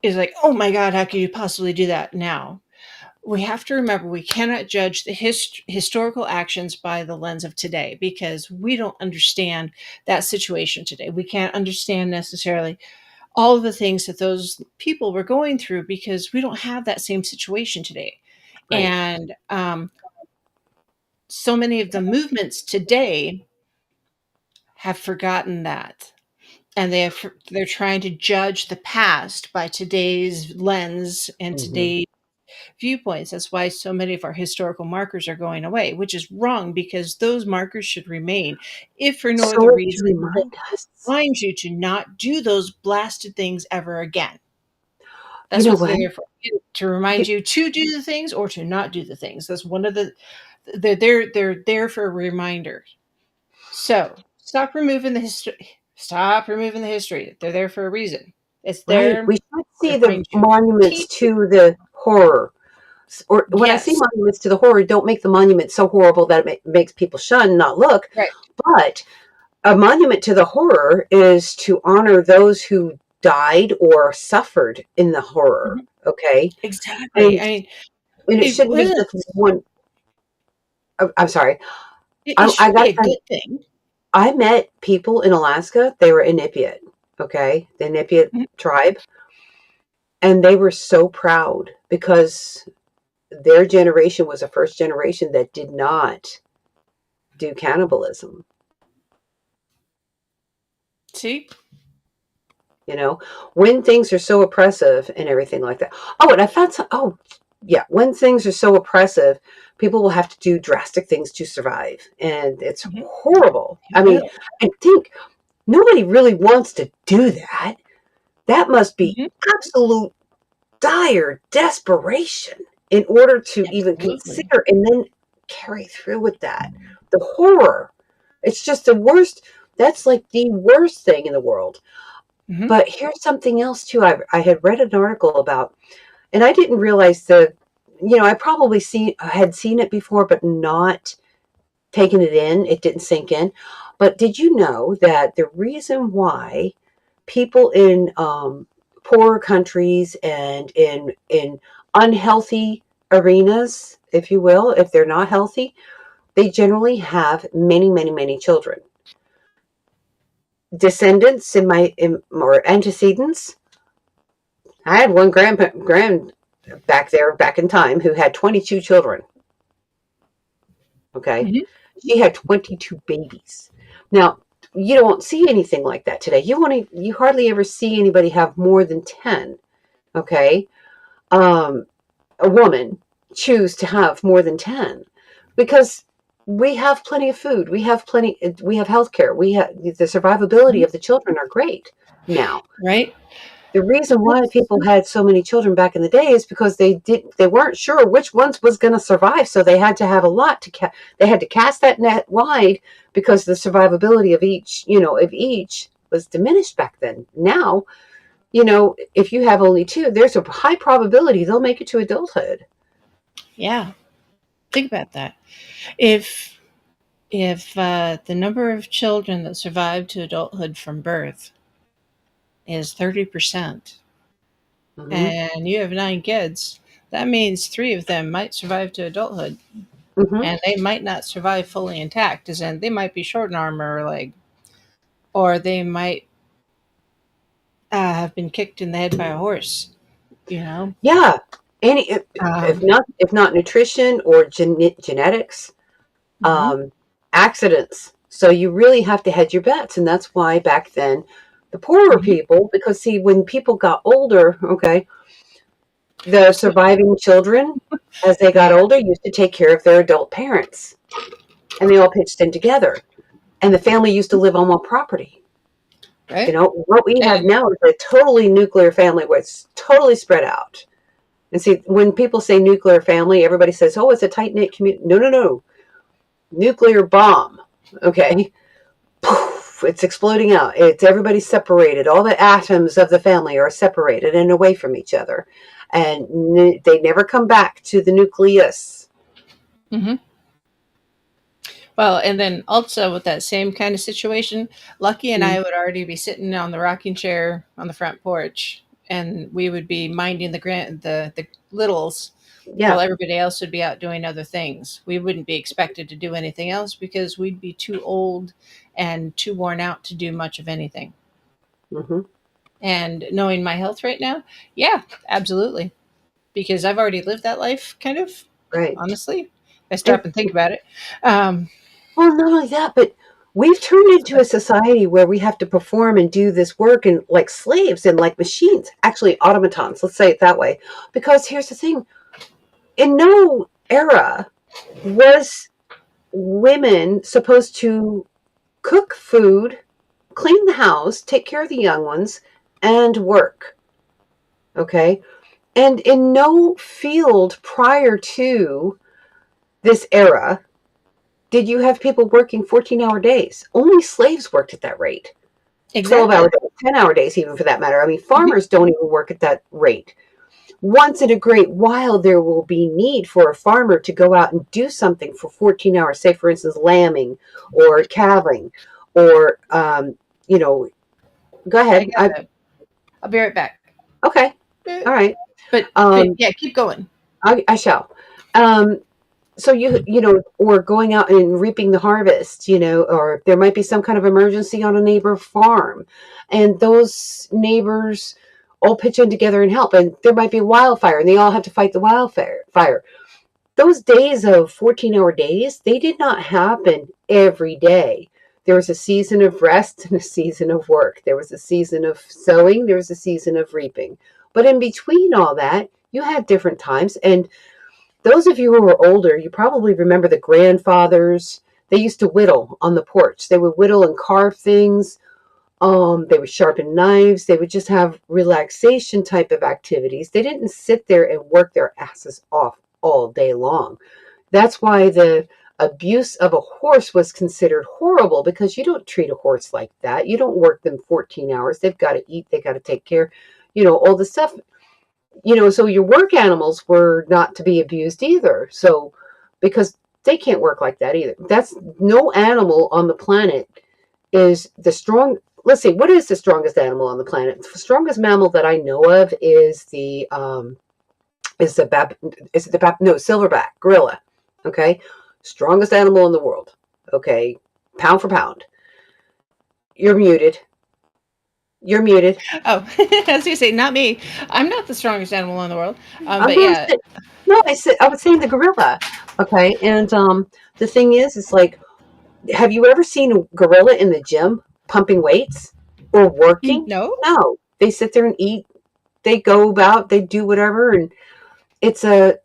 is like, oh my God, how could you possibly do that now? We have to remember we cannot judge the historical actions by the lens of today, because we don't understand that situation today. We can't understand necessarily all of the things that those people were going through, because we don't have that same situation today. Right. And so many of the movements today have forgotten that, and they're trying to judge the past by today's lens and Mhm. today's viewpoints. That's why so many of our historical markers are going away, which is wrong, because those markers should remain, if for no other So as to reason than remind to us. remind you to not do those blasted things ever again. You That's know what what? they're there for, to remind you to do the things or to not do the things. That's one of the they're there for a reminder. So stop removing the history. Stop removing the history. They're there for a reason. It's Right. there We should to see the remind you. monuments Teach you. to the horror. Or when I say Yes. monuments to the horror, don't make the monument so horrible that it makes people shun, not look. Right. But a monument to the horror is to honor those who died or suffered in the horror. Mhm. Okay. Exactly. And I mean, it it shouldn't be wasn't. just one. I'm sorry. It I should got be to a tell you, good thing. I met people in Alaska. They were Inupiat. Okay. The Inupiat Mhm. tribe. And they were so proud because their generation was the first generation that did not do cannibalism. See? You know, when things are so oppressive and everything like that. Oh, and I found some. Oh, yeah, when things are so oppressive, people will have to do drastic things to survive, and it's Mhm. horrible. You I mean, will. I think nobody really wants to do that. That must be Mhm. absolute dire desperation in order to even Absolutely. consider and then carry through with that. The horror. It's just the worst. That's like the worst thing in the world. Mhm. But here's something else too. I had read an article about, and I didn't realize I probably had seen it before, but not taken it in. It didn't sink in. But did you know that the reason why people in poorer countries and in unhealthy arenas, if you will, if they're not healthy, they generally have many, many, many children. Descendants or antecedents. I had one grand back there back in time who had 22 children. Okay, Mhm. she had 22 babies. Now you don't see anything like that today. You hardly ever see anybody have more than 10. Okay, um, a woman choose to have more than 10 because we have plenty of food. We have health care. We have the survivability Mhm. of the children are great now. Right? The reason But why let's people had so many children back in the day is because they weren't sure which ones was going to survive, so they had to have a lot they had to cast that net wide because the survivability of each was diminished back then. Now, if you have only two, there's a high probability they'll make it to adulthood. yeah. Think about that. If the number of children that survive to adulthood from birth is 30%, Hmm. and you have 9 kids, that means 3 of them might survive to adulthood, Hmm. and they might not survive fully intact, as in they might be short an arm or a leg, or they might have been kicked in the head by a horse. You know, Yeah, any um, if not nutrition or genetics, mhm, um, accidents. So you really have to hedge your bets, and that's why back then, the poorer mhm. people, because see, when people got older, okay, the So, surviving children, as they got yeah, older, used to take care of their adult parents, and they all pitched in together, and the family used to live on one property. right. What we have And now is a totally nuclear family where it's totally spread out. And see, when people say nuclear family, everybody says, "Oh, it's a tight knit community." No, no, no, nuclear bomb. Okay, poof, it's exploding out. It's everybody separated. All the atoms of the family are separated and away from each other, and they never come back to the nucleus. mhm. Well, and then also with that same kind of situation, Lucky and Mm. I would already be sitting on the rocking chair on the front porch, and we would be minding the littles while Yeah. everybody else would be out doing other things. We wouldn't be expected to do anything else because we'd be too old and too worn out to do much of anything. Hmm. And knowing my health right now, yeah, absolutely, because I've already lived that life, kind of. Right. Honestly, if I And stop and think about it. Um, well, not only that, but we've turned into a society where we have to perform and do this work and like slaves and like machines, actually automatons. Let's say it that way. Because here's the thing: in no era was women supposed to cook food, clean the house, take care of the young ones, and work. Okay. And in no field prior to this era did you have people working 14-hour days. Only slaves worked at that rate. 12-hour Exactly. days, 10-hour days, even for that matter. I mean, Mhm. farmers don't even work at that rate. Once in a great while, there will be need for a farmer to go out and do something for 14 hours, say, for instance, lambing or calving or, you know, go I ahead. got it. I'll be right back. Okay. Uh, All right. but Um, yeah, keep going. I shall. Um, so or going out and reaping the harvest, or there might be some kind of emergency on a neighbor farm, and those neighbors all pitch in together and help, and there might be a wildfire and they all have to fight the wildfire. Those days of 14-hour days, they did not happen every day. There was a season of rest and a season of work. There was a season of sowing, there was a season of reaping, but in between all that you had different times. And those of you who are older, you probably remember the grandfathers. They used to whittle on the porch. They would whittle and carve things. They would sharpen knives. They would just have relaxation type of activities. They didn't sit there and work their asses off all day long. That's why the abuse of a horse was considered horrible, because you don't treat a horse like that. You don't work them 14 hours. They've got to eat. They got to take care, all the stuff. So your work animals were not to be abused either. So, because they can't work like that either. That's no animal on the planet is the strong. Let's see, what is the strongest animal on the planet? The strongest mammal that I know of is no, silverback gorilla. Okay, strongest animal in the world. Okay, pound for pound. You're muted. You're muted. Oh, I was gonna say, not me. I'm not the strongest animal in the world. I'm But going to yeah. say no. I was saying the gorilla. Okay, and the thing is, it's like, have you ever seen a gorilla in the gym pumping weights or working? No. No, they sit there and eat. They go about. They do whatever, and it's a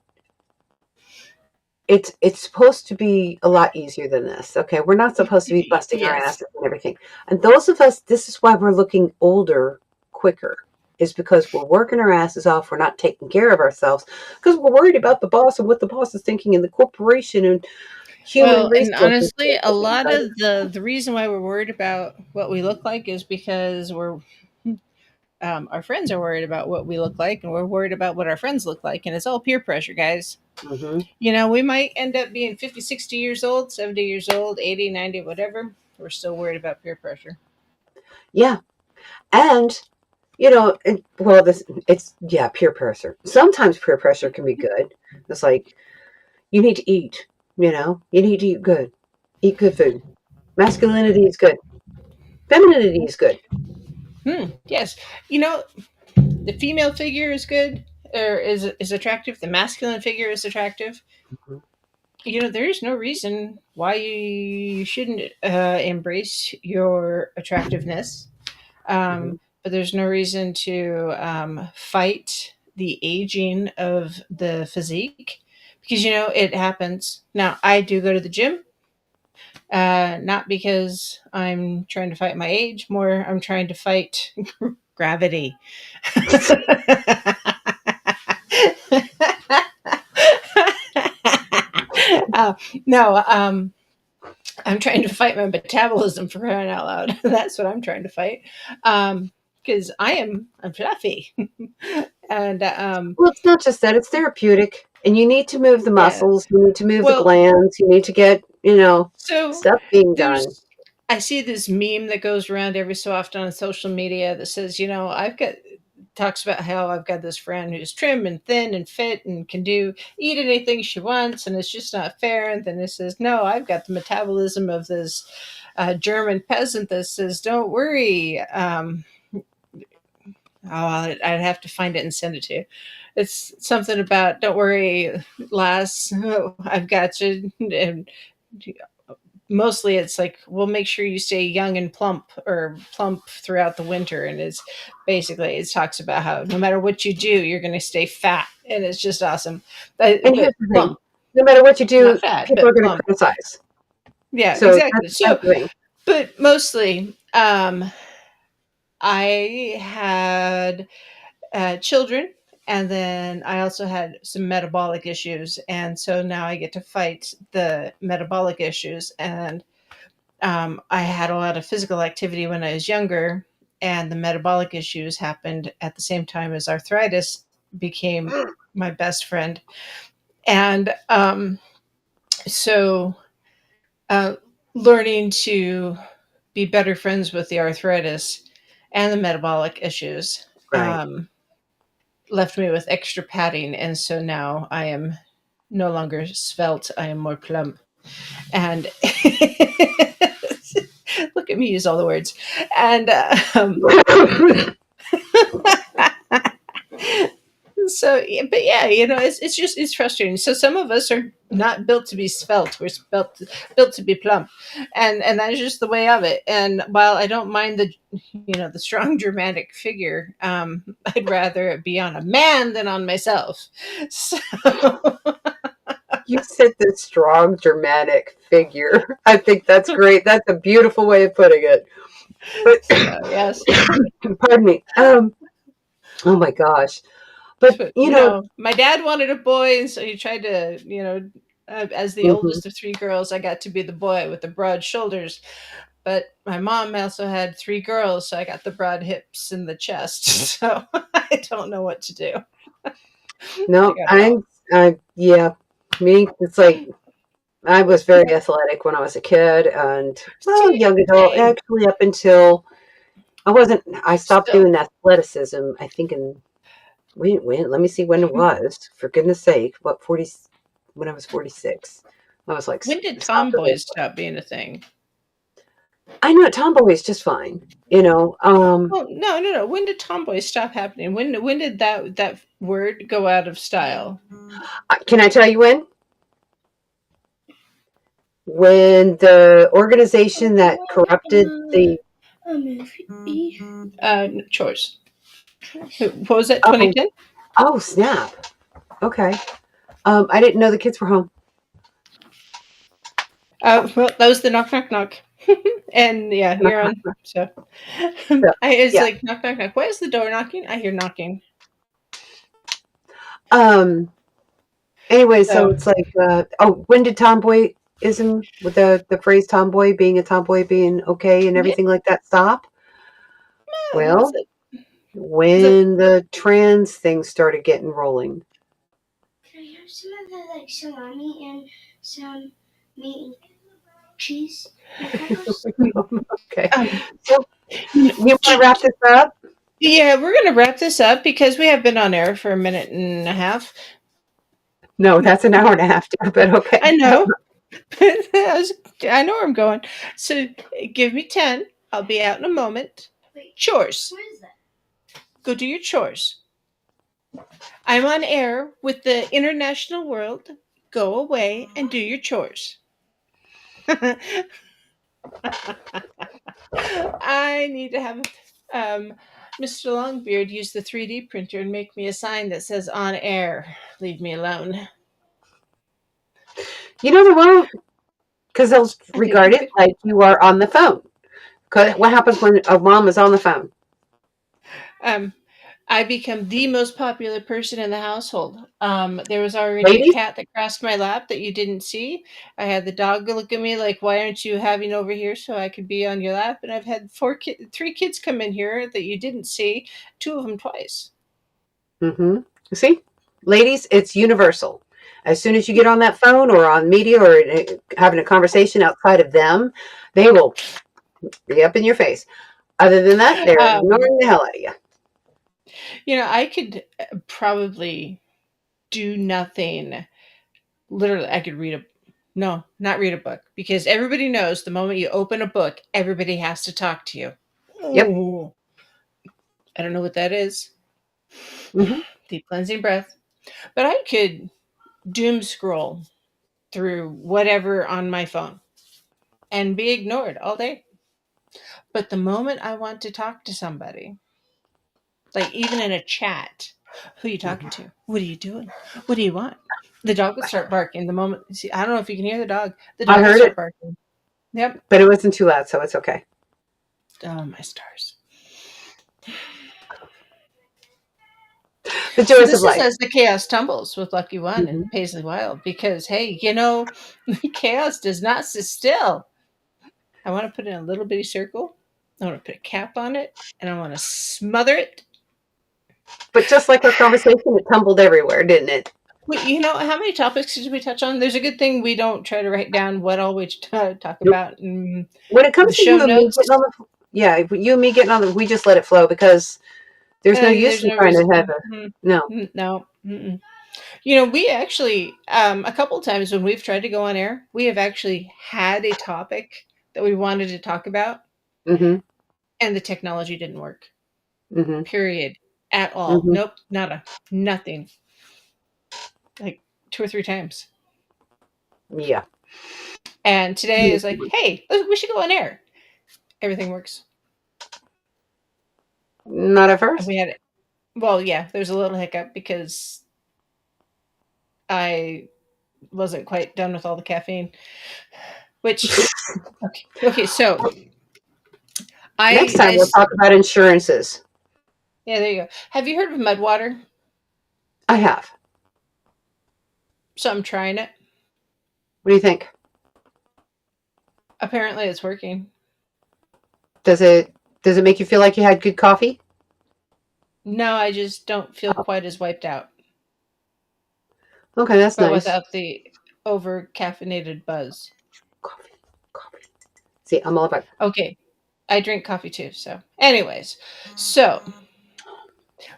it's supposed to be a lot easier than this. Okay, we're not supposed to be busting our Yes. asses and everything. And those of us, this is why we're looking older quicker. Is because we're working our asses off. We're not taking care of ourselves because we're worried about the boss and what the boss is thinking, and the corporation and human Well, and resources. honestly, a lot of the reason why we're worried about what we look like is because we're our friends are worried about what we look like, and we're worried about what our friends look like, and it's all peer pressure, guys. Mm-hmm. We might end up being 50, 60 years old, 70 years old, 80, 90, whatever. We're still worried about peer pressure. Yeah, and it's peer pressure. Sometimes peer pressure can be good. It's like you need to eat. You need to eat good food. Masculinity is good. Femininity is good. Yes. The female figure is good, or is attractive. The masculine figure is attractive. Mhm. There's no reason why you shouldn't embrace your attractiveness. Mhm. But there's no reason to fight the aging of the physique, because it happens. Now, I do go to the gym, not because I'm trying to fight my age, more I'm trying to fight gravity. uh, no, I'm trying to fight my metabolism, for crying out loud. That's what I'm trying to fight. Because I'm fluffy. And Well, it's not just that, it's therapeutic. And you need to move the yeah. muscles, you need to move the Well, glands, you need to get, so stuff being done. there's I see this meme that goes around every so often on social media that says, I've got talks about how I've got this friend who's trim and thin and fit and can eat anything she wants, and it's just not fair. And then it says, no, I've got the metabolism of this German peasant that says, don't worry. I'd have to find it and send it to you. It's something about, don't worry, lass, I've got you. And mostly it's like, we'll make sure you stay young and plump, or plump throughout the winter. And it's basically, it talks about how no matter what you do, you're going to stay fat. And it's just awesome. And But here's the thing, plump, no matter what you not do, fat, people are but going to plump. criticize. Yeah, So exactly. that's So, the thing. but mostly, I had children, And then I also had some metabolic issues. And so now I get to fight the metabolic issues. And I had a lot of physical activity when I was younger. And the metabolic issues happened at the same time as arthritis became my best friend. And so uh, learning to be better friends with the arthritis and the metabolic issues Right. left me with extra padding. And so now I am no longer svelte, I am more plump. And look at me use all the words. And so, but yeah, it's just it's frustrating. So some of us are not built to be svelte; we're built to be plump, and that's just the way of it. And while I don't mind the strong dramatic figure, I'd rather it be on a man than on myself. So You said the strong, dramatic figure. I think that's great. That's a beautiful way of putting it. yes, But pardon me. Oh my gosh. But but, my dad wanted a boy, and so he tried to, as the mhm. oldest of three girls, I got to be the boy with the broad shoulders. But my mom also had three girls, so I got the broad hips and the chest. So I don't know what to do. I No, got it all. yeah, me. It's like I was very athletic when I was a kid, and well, See, young adult. same. Actually, up until I wasn't. I stopped Still, doing athleticism. I think in when. Let me see when it was. For goodness sake, what 40? When I was 46, I was like when did stopped doing. tomboys stop being a thing? I know tomboy is just fine. Oh no, no, no. When did tomboys stop happening? When did that word go out of style? Can I tell you when? When the organization that corrupted the Chores. What was that? oh 2010. oh snap. Okay. I didn't know the kids were home. Well, that was the knock, knock, knock. And yeah, you're on. So So it's yeah. like knock, knock, knock. Why is the door knocking? I hear knocking. Um. Anyway, so So it's like, when did tomboyism, with the phrase tomboy being a tomboy being okay and yeah, everything like that stop? was Well, it? Was it? when the trans thing started getting rolling. Can I have some of the salami and some meat and cheese and crackers? Okay. Um, So you want to wrap this up? yeah, we're gonna wrap this up because we have been on air for a minute and a half. No, that's an hour and a half, too, but I okay. know. I know where I'm going. So give me 10. I'll be out in a moment. Wait, Chores. what is that? Go do your chores. I'm on air with the international world. Go away and do your chores. I need to have Mr. Longbeard use the 3D printer and make me a sign that says on air. Leave me alone. You know they won't, because they'll Okay, regard good, it good. like you are on the phone. 'Cause what happens when a mom is on the phone? Um, I become the most popular person in the household. There was already a Ladies? cat that crossed my lap that you didn't see. I had the dog look at me like, "Why aren't you having over here so I could be on your lap?" And I've had three kids come in here that you didn't see. Two of them twice. Mm-hmm. See? Ladies, it's universal. As soon as you get on that phone or on media or having a conversation outside of them, they will be up in your face. Other than that, they're Um, ignoring the hell out of you. I could probably do nothing. Literally, I could read a no, not read a book because everybody knows the moment you open a book, everybody has to talk to you. Yep. Oh, I don't know what that is. Hmm. Deep cleansing breath. But I could doom scroll through whatever on my phone and be ignored all day. But the moment I want to talk to somebody, like even in a chat, who are you talking to? What are you doing? What do you want? The dog will start barking the moment. See, I don't know if you can hear the dog. The I dog will heard start it, barking. Yep. but it wasn't too loud, so it's okay. Oh my stars. The So joys of this is life. as the Chaos Tumbles with Luckee1 Hmm. and Paisley Wilde, because hey, chaos does not sit still. I want to put it in a little bitty circle. I want to put a cap on it, and I want to smother it. But just like our conversation, it tumbled everywhere, didn't it? How many topics did we touch on? There's a good thing we don't try to write down what all we talk Nope. about in When it the comes to show you and me notes. getting on the, yeah, if you and me getting on the, we just let it flow because there's no use There's in no trying to have reason. a, no. No. Mm-mm. We actually, a couple times when we've tried to go on air, we have actually had a topic that we wanted to talk about, Mm-hmm. and the technology didn't work. Mm-hmm. Period. At all. Mm-hmm. Nope. Nada. Nothing. Like 2 or 3 times. Yeah. And today is like, hey, we should go on air. Everything works. Not at And first. we had it. Well, yeah, there's a little hiccup because I wasn't quite done with all the caffeine. Which, okay, so Next I, time I, we'll talk about insurances. yeah, there you go. Have you heard of mud water? I have. So I'm trying it. What do you think? Apparently, it's working. Does it make you feel like you had good coffee? No, I just don't feel Oh, quite as wiped out, okay, that's but nice. without the over caffeinated buzz. Coffee, coffee. See, I'm all about. Okay, I drink coffee too. So, anyways, so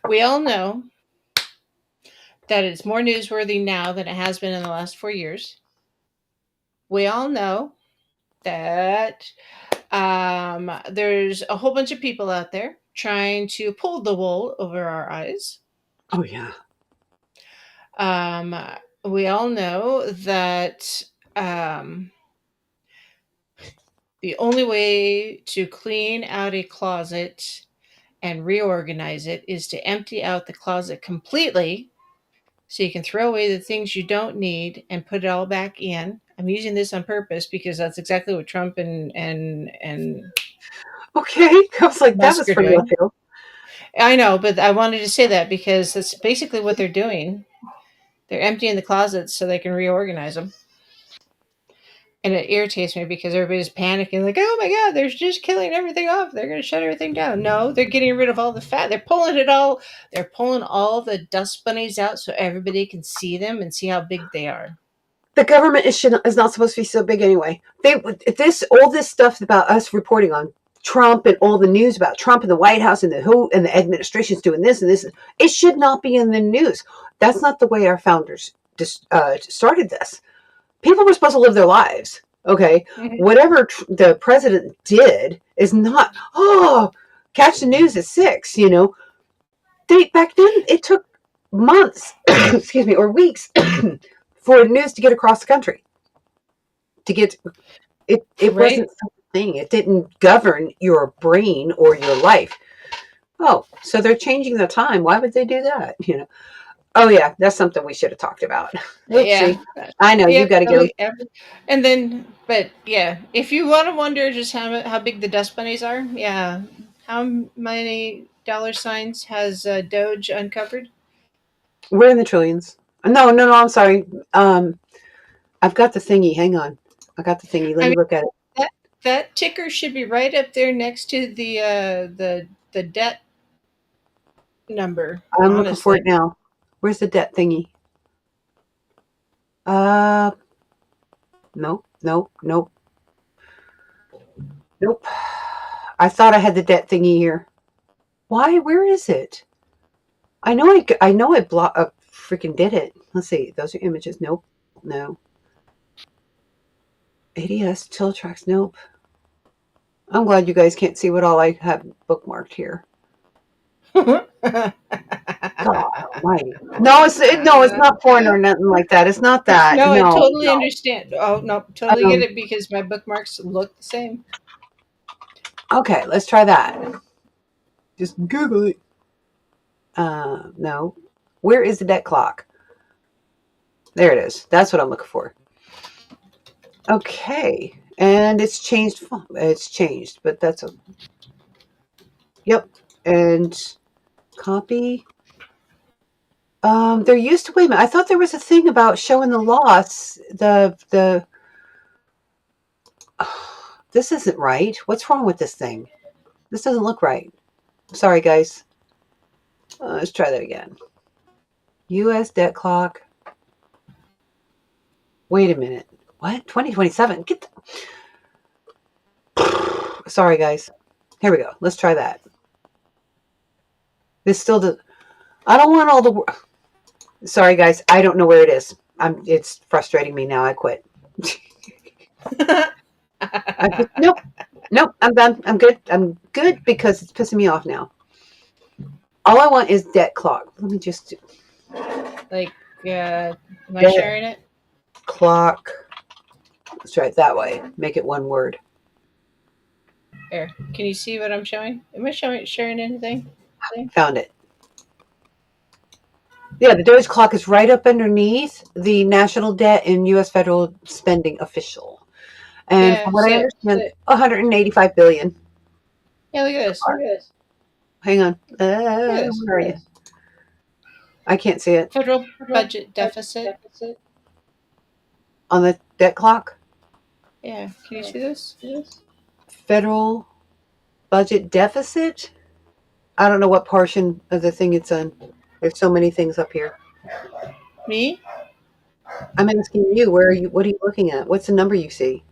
we all know that it's more newsworthy now than it has been in the last 4 years. We all know that there's a whole bunch of people out there trying to pull the wool over our eyes. Oh yeah. Um, we all know that um, the only way to clean out a closet and reorganize it is to empty out the closet completely so you can throw away the things you don't need and put it all back in. I'm using this on purpose because that's exactly what Trump and Okay. I was like, that Musk was are from left doing. field. I know, but I wanted to say that because that's basically what they're doing. They're emptying the closets so they can reorganize them. And it irritates me because everybody's panicking, like, oh my God, they're just killing everything off. They're going to shut everything down. No, they're getting rid of all the fat. They're pulling all the dust bunnies out so everybody can see them and see how big they are. The government is not supposed to be so big anyway. All this stuff about us reporting on Trump and all the news about Trump and the White House and the administration's doing this and this. It should not be in the news. That's not the way our founders started this. People were supposed to live their lives. Okay, whatever the president did is not. Oh, catch the news at 6. Back then it took months, excuse me, or weeks for news to get across the country. To get it, it Right? wasn't something. It didn't govern your brain or your life. Oh, so they're changing the time. Why would they do that? Oh yeah, that's something we should have talked about. Yeah. Oopsie. I know you Yep. got to go. And then, but yeah, if you want to wonder just how big the dust bunnies are, yeah. How many dollar signs has Doge uncovered? We're in the trillions. No, no, no. I'm sorry. I've got the thingy. Hang on. I got the thingy. Let I me mean, look at it. that ticker should be right up there next to the debt number. I'm looking for Honestly, it now. Where's the debt thingy? Uh, nope, nope, nope, nope. I thought I had the debt thingy here. Why? Where is it? I know I freaking did it. Let's see. Those are images. Nope. No. ADS tilt tracks. Nope. I'm glad you guys can't see what all I have bookmarked here. God almighty. No, it's not porn or nothing like that. It's not that. no, I No, totally no. understand. Oh no, totally get Um, it because my bookmarks look the same. okay, let's try that. Just Google it. No. Where is the debt clock? There it is. That's what I'm looking for. Okay. And it's changed. It's changed, but that's yep. And copy. There used to, wait a minute, I thought there was a thing about showing the loss. This isn't right. What's wrong with this thing? This doesn't look right. Sorry, guys. Let's try that again. U.S. debt clock. Wait a minute. What? 2027? Get the... Sorry, guys. Here we go. Let's try that. This still does... I don't want all the... Sorry, guys. I don't know where it is. It's frustrating me now. I quit. Nope. I'm done. I'm good. I'm good because it's pissing me off now. All I want is debt clock. Let me just do... Like, am I sharing it? Clock. Let's try it that way. Make it one word. Here, can you see what I'm showing? Am I sharing anything? Found it. Yeah, the Doge clock is right up underneath the national debt and U.S. federal spending official. And from what I understand, 185 billion. Yeah, look at this. Hang on. Where are you? I can't see it. Federal budget deficit. On the debt clock? Yeah, can you see this? Federal budget deficit? I don't know what portion of the thing it's on. There's so many things up here. Me? I'm asking you, where are you? What are you looking at? What's the number you see?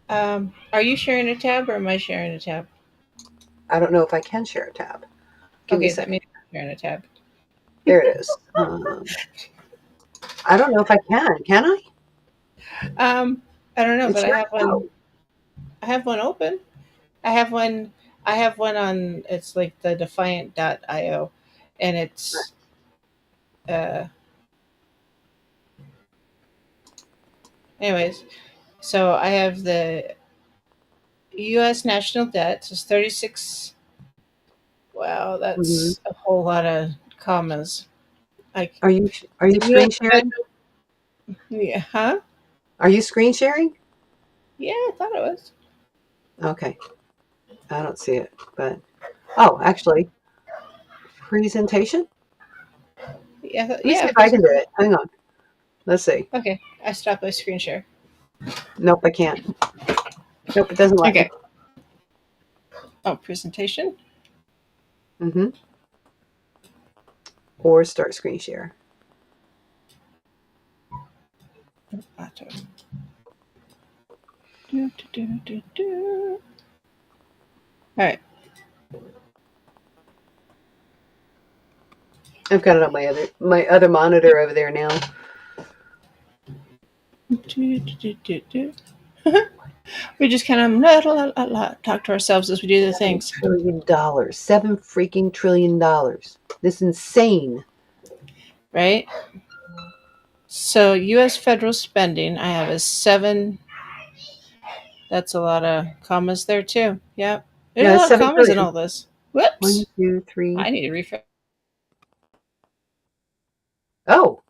Are you sharing a tab or am I sharing a tab? I don't know if I can share a tab. Give me a second. That means I'm sharing a tab. There it is. I don't know if I can. Can I? I don't know, It's but your I have one. I have one open. I have one on. It's like the Defiant.io, and it's. Anyways, so I have the U.S. national debt. It's 36. Wow, that's a whole lot of commas. Like, Are you screen sharing? Yeah, huh? Are you screen sharing? Yeah, I thought it was. Okay. I don't see it, but actually, presentation. Yeah, Let me see if I can do it. Hang on. Let's see. Okay, I stopped my screen share. Nope, I can't. Nope, it doesn't like Okay. Oh, presentation. Or start screen share. All right. I've got it on my other monitor over there now. We just kind of talk to ourselves as we do the things. $7 trillion. $7 freaking trillion. This is insane. Right? So U.S. federal spending, I have is 7. That's a lot of commas there too. Yep. There's a lot of commas in all this. Whoops. 1, 2, 3. I need to refresh. Oh.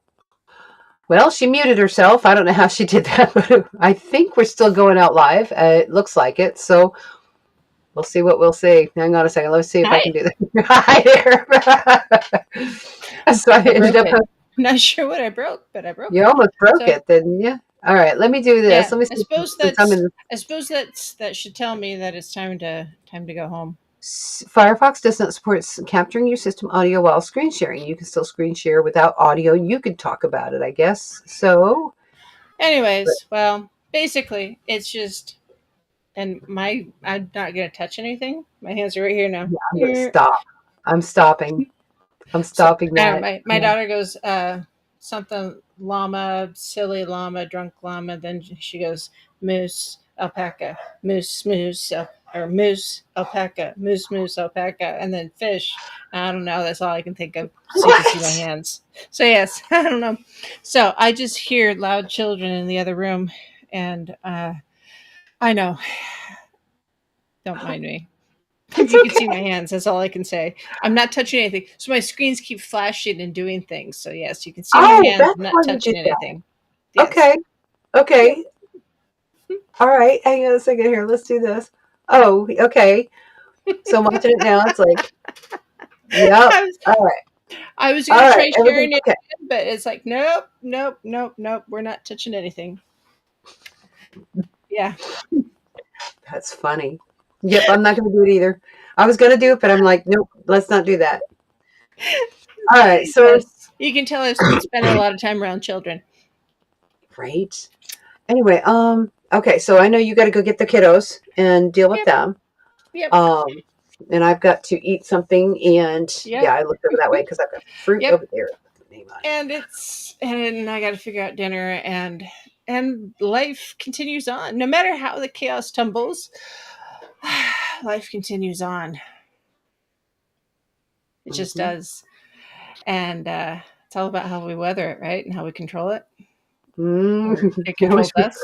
Well, she muted herself. I don't know how she did that, but I think we're still going out live. It looks like it. So we'll see what we'll see. Hang on a second. Let's see if I can do that. Hi there. So I ended up. I'm not sure what I broke, but I broke it. You almost broke it, didn't you? All right, let me do this. Let me see. I suppose that should tell me that it's time to go home. Firefox does not support capturing your system audio while screen sharing. You can still screen share without audio. You could talk about it, I guess. So, anyways, well, basically, it's just, and I'm not gonna touch anything. My hands are right here now. Yeah, I'm gonna stop. I'm stopping. I'm stopping that. My daughter goes something llama, silly llama, drunk llama. Then she goes moose, alpaca, moose, or moose, alpaca, moose, alpaca, and then fish. I don't know. That's all I can think of. So you can see my hands. So yes, I don't know. So I just hear loud children in the other room, and I know. Don't mind me. You can see my hands. That's all I can say. I'm not touching anything. So my screens keep flashing and doing things. So yes, you can see my hands. I'm not touching anything. Yes. Okay. All right. Hang on a second here. Let's do this. Oh, okay. So I'm watching it now. It's like, yep. All right. I was All gonna right, try everything's sharing it, okay. but it's like nope, nope, nope, nope. We're not touching anything. Yeah. That's funny. Yep, I'm not going to do it either. I was going to do it, but I'm like, nope, let's not do that. All right, so Yes. You can tell I've been spending a lot of time around children. great. Anyway, okay, so I know you got to go get the kiddos and deal with Yep. them. Yep. Um, and I've got to eat something, and yeah, Yep. I looked over that way because I've got fruit Yep. over there. Name on it. And I got to figure out dinner and life continues on. No matter how the chaos tumbles, life continues on. It just Mm-hmm. does. And it's all about how we weather it, right? And how we control it. Or Mm. it I wish controls we us.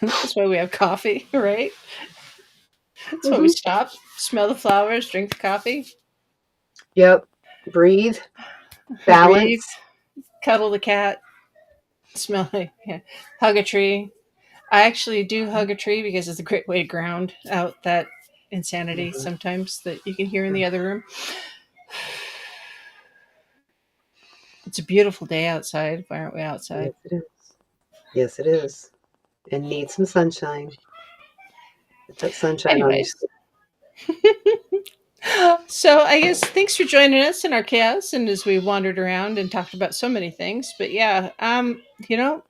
That's why we have coffee, right? That's why we could. stop, smell the flowers, drink the coffee, Yep. Breathe, breathe, balance. cuddle the cat, smell like, yeah, hug a tree. I actually do hug a tree because it's a great way to ground out that insanity Mhm. sometimes that you can hear in the other room. It's a beautiful day outside. Why aren't we outside? Yes, it is. Yes, it is. And need some sunshine. Get that sunshine on your Anyways, skin. so I guess thanks for joining us in our chaos and as we wandered around and talked about so many things. But yeah, you know,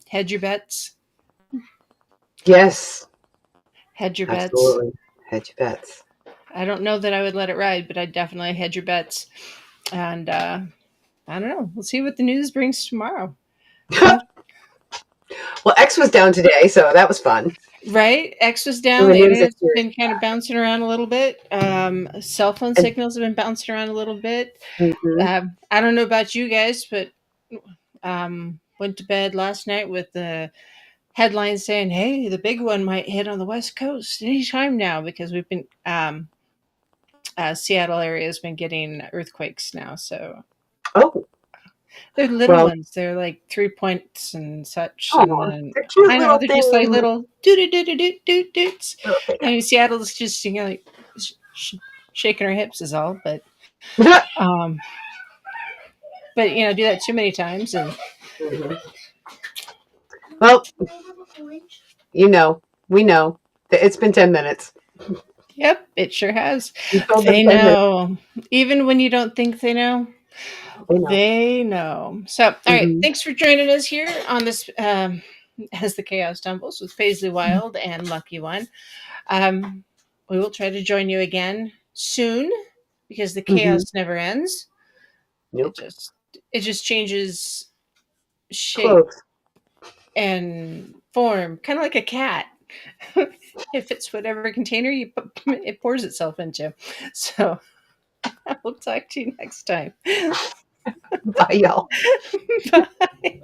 hedge your bets. Yes, Hedge your bets. absolutely. Hedge your bets. I don't know that I would let it ride, but I'd definitely hedge your bets. And I don't know. We'll see what the news brings tomorrow. Well, X was down today, so that was fun. Right? X was So down. the The news is internet's here. been kind of bouncing around a little bit. Cell phone And signals have been bouncing around a little bit. mhm, I don't know about you guys, but went to bed last night with the headlines saying, "Hey, the big one might hit on the West Coast anytime now," because we've been Seattle area has been getting earthquakes now. So oh, they're little well, ones. They're like 3 points and such. And oh, then they're cute I know little they're just like things. little doot doot doot doot doot doots. Okay. I mean, Seattle's just like shaking her hips is all, um, but do that too many times, and Mhm. Well, we know that it's been 10 minutes. yep, it sure has. You told them They 10 minutes. know, even when you don't think they know. They know. They know. So, all right. Hmm. Thanks for joining us here on this as the Chaos Tumbles with Paisley Wilde and Luckee1. Um, we will try to join you again soon because the Hmm. chaos never ends. It Nope. just it just changes shape Close. and form, kind of like a cat. It fits whatever container it pours itself into. So we'll talk to you next time. Bye, y'all. Bye.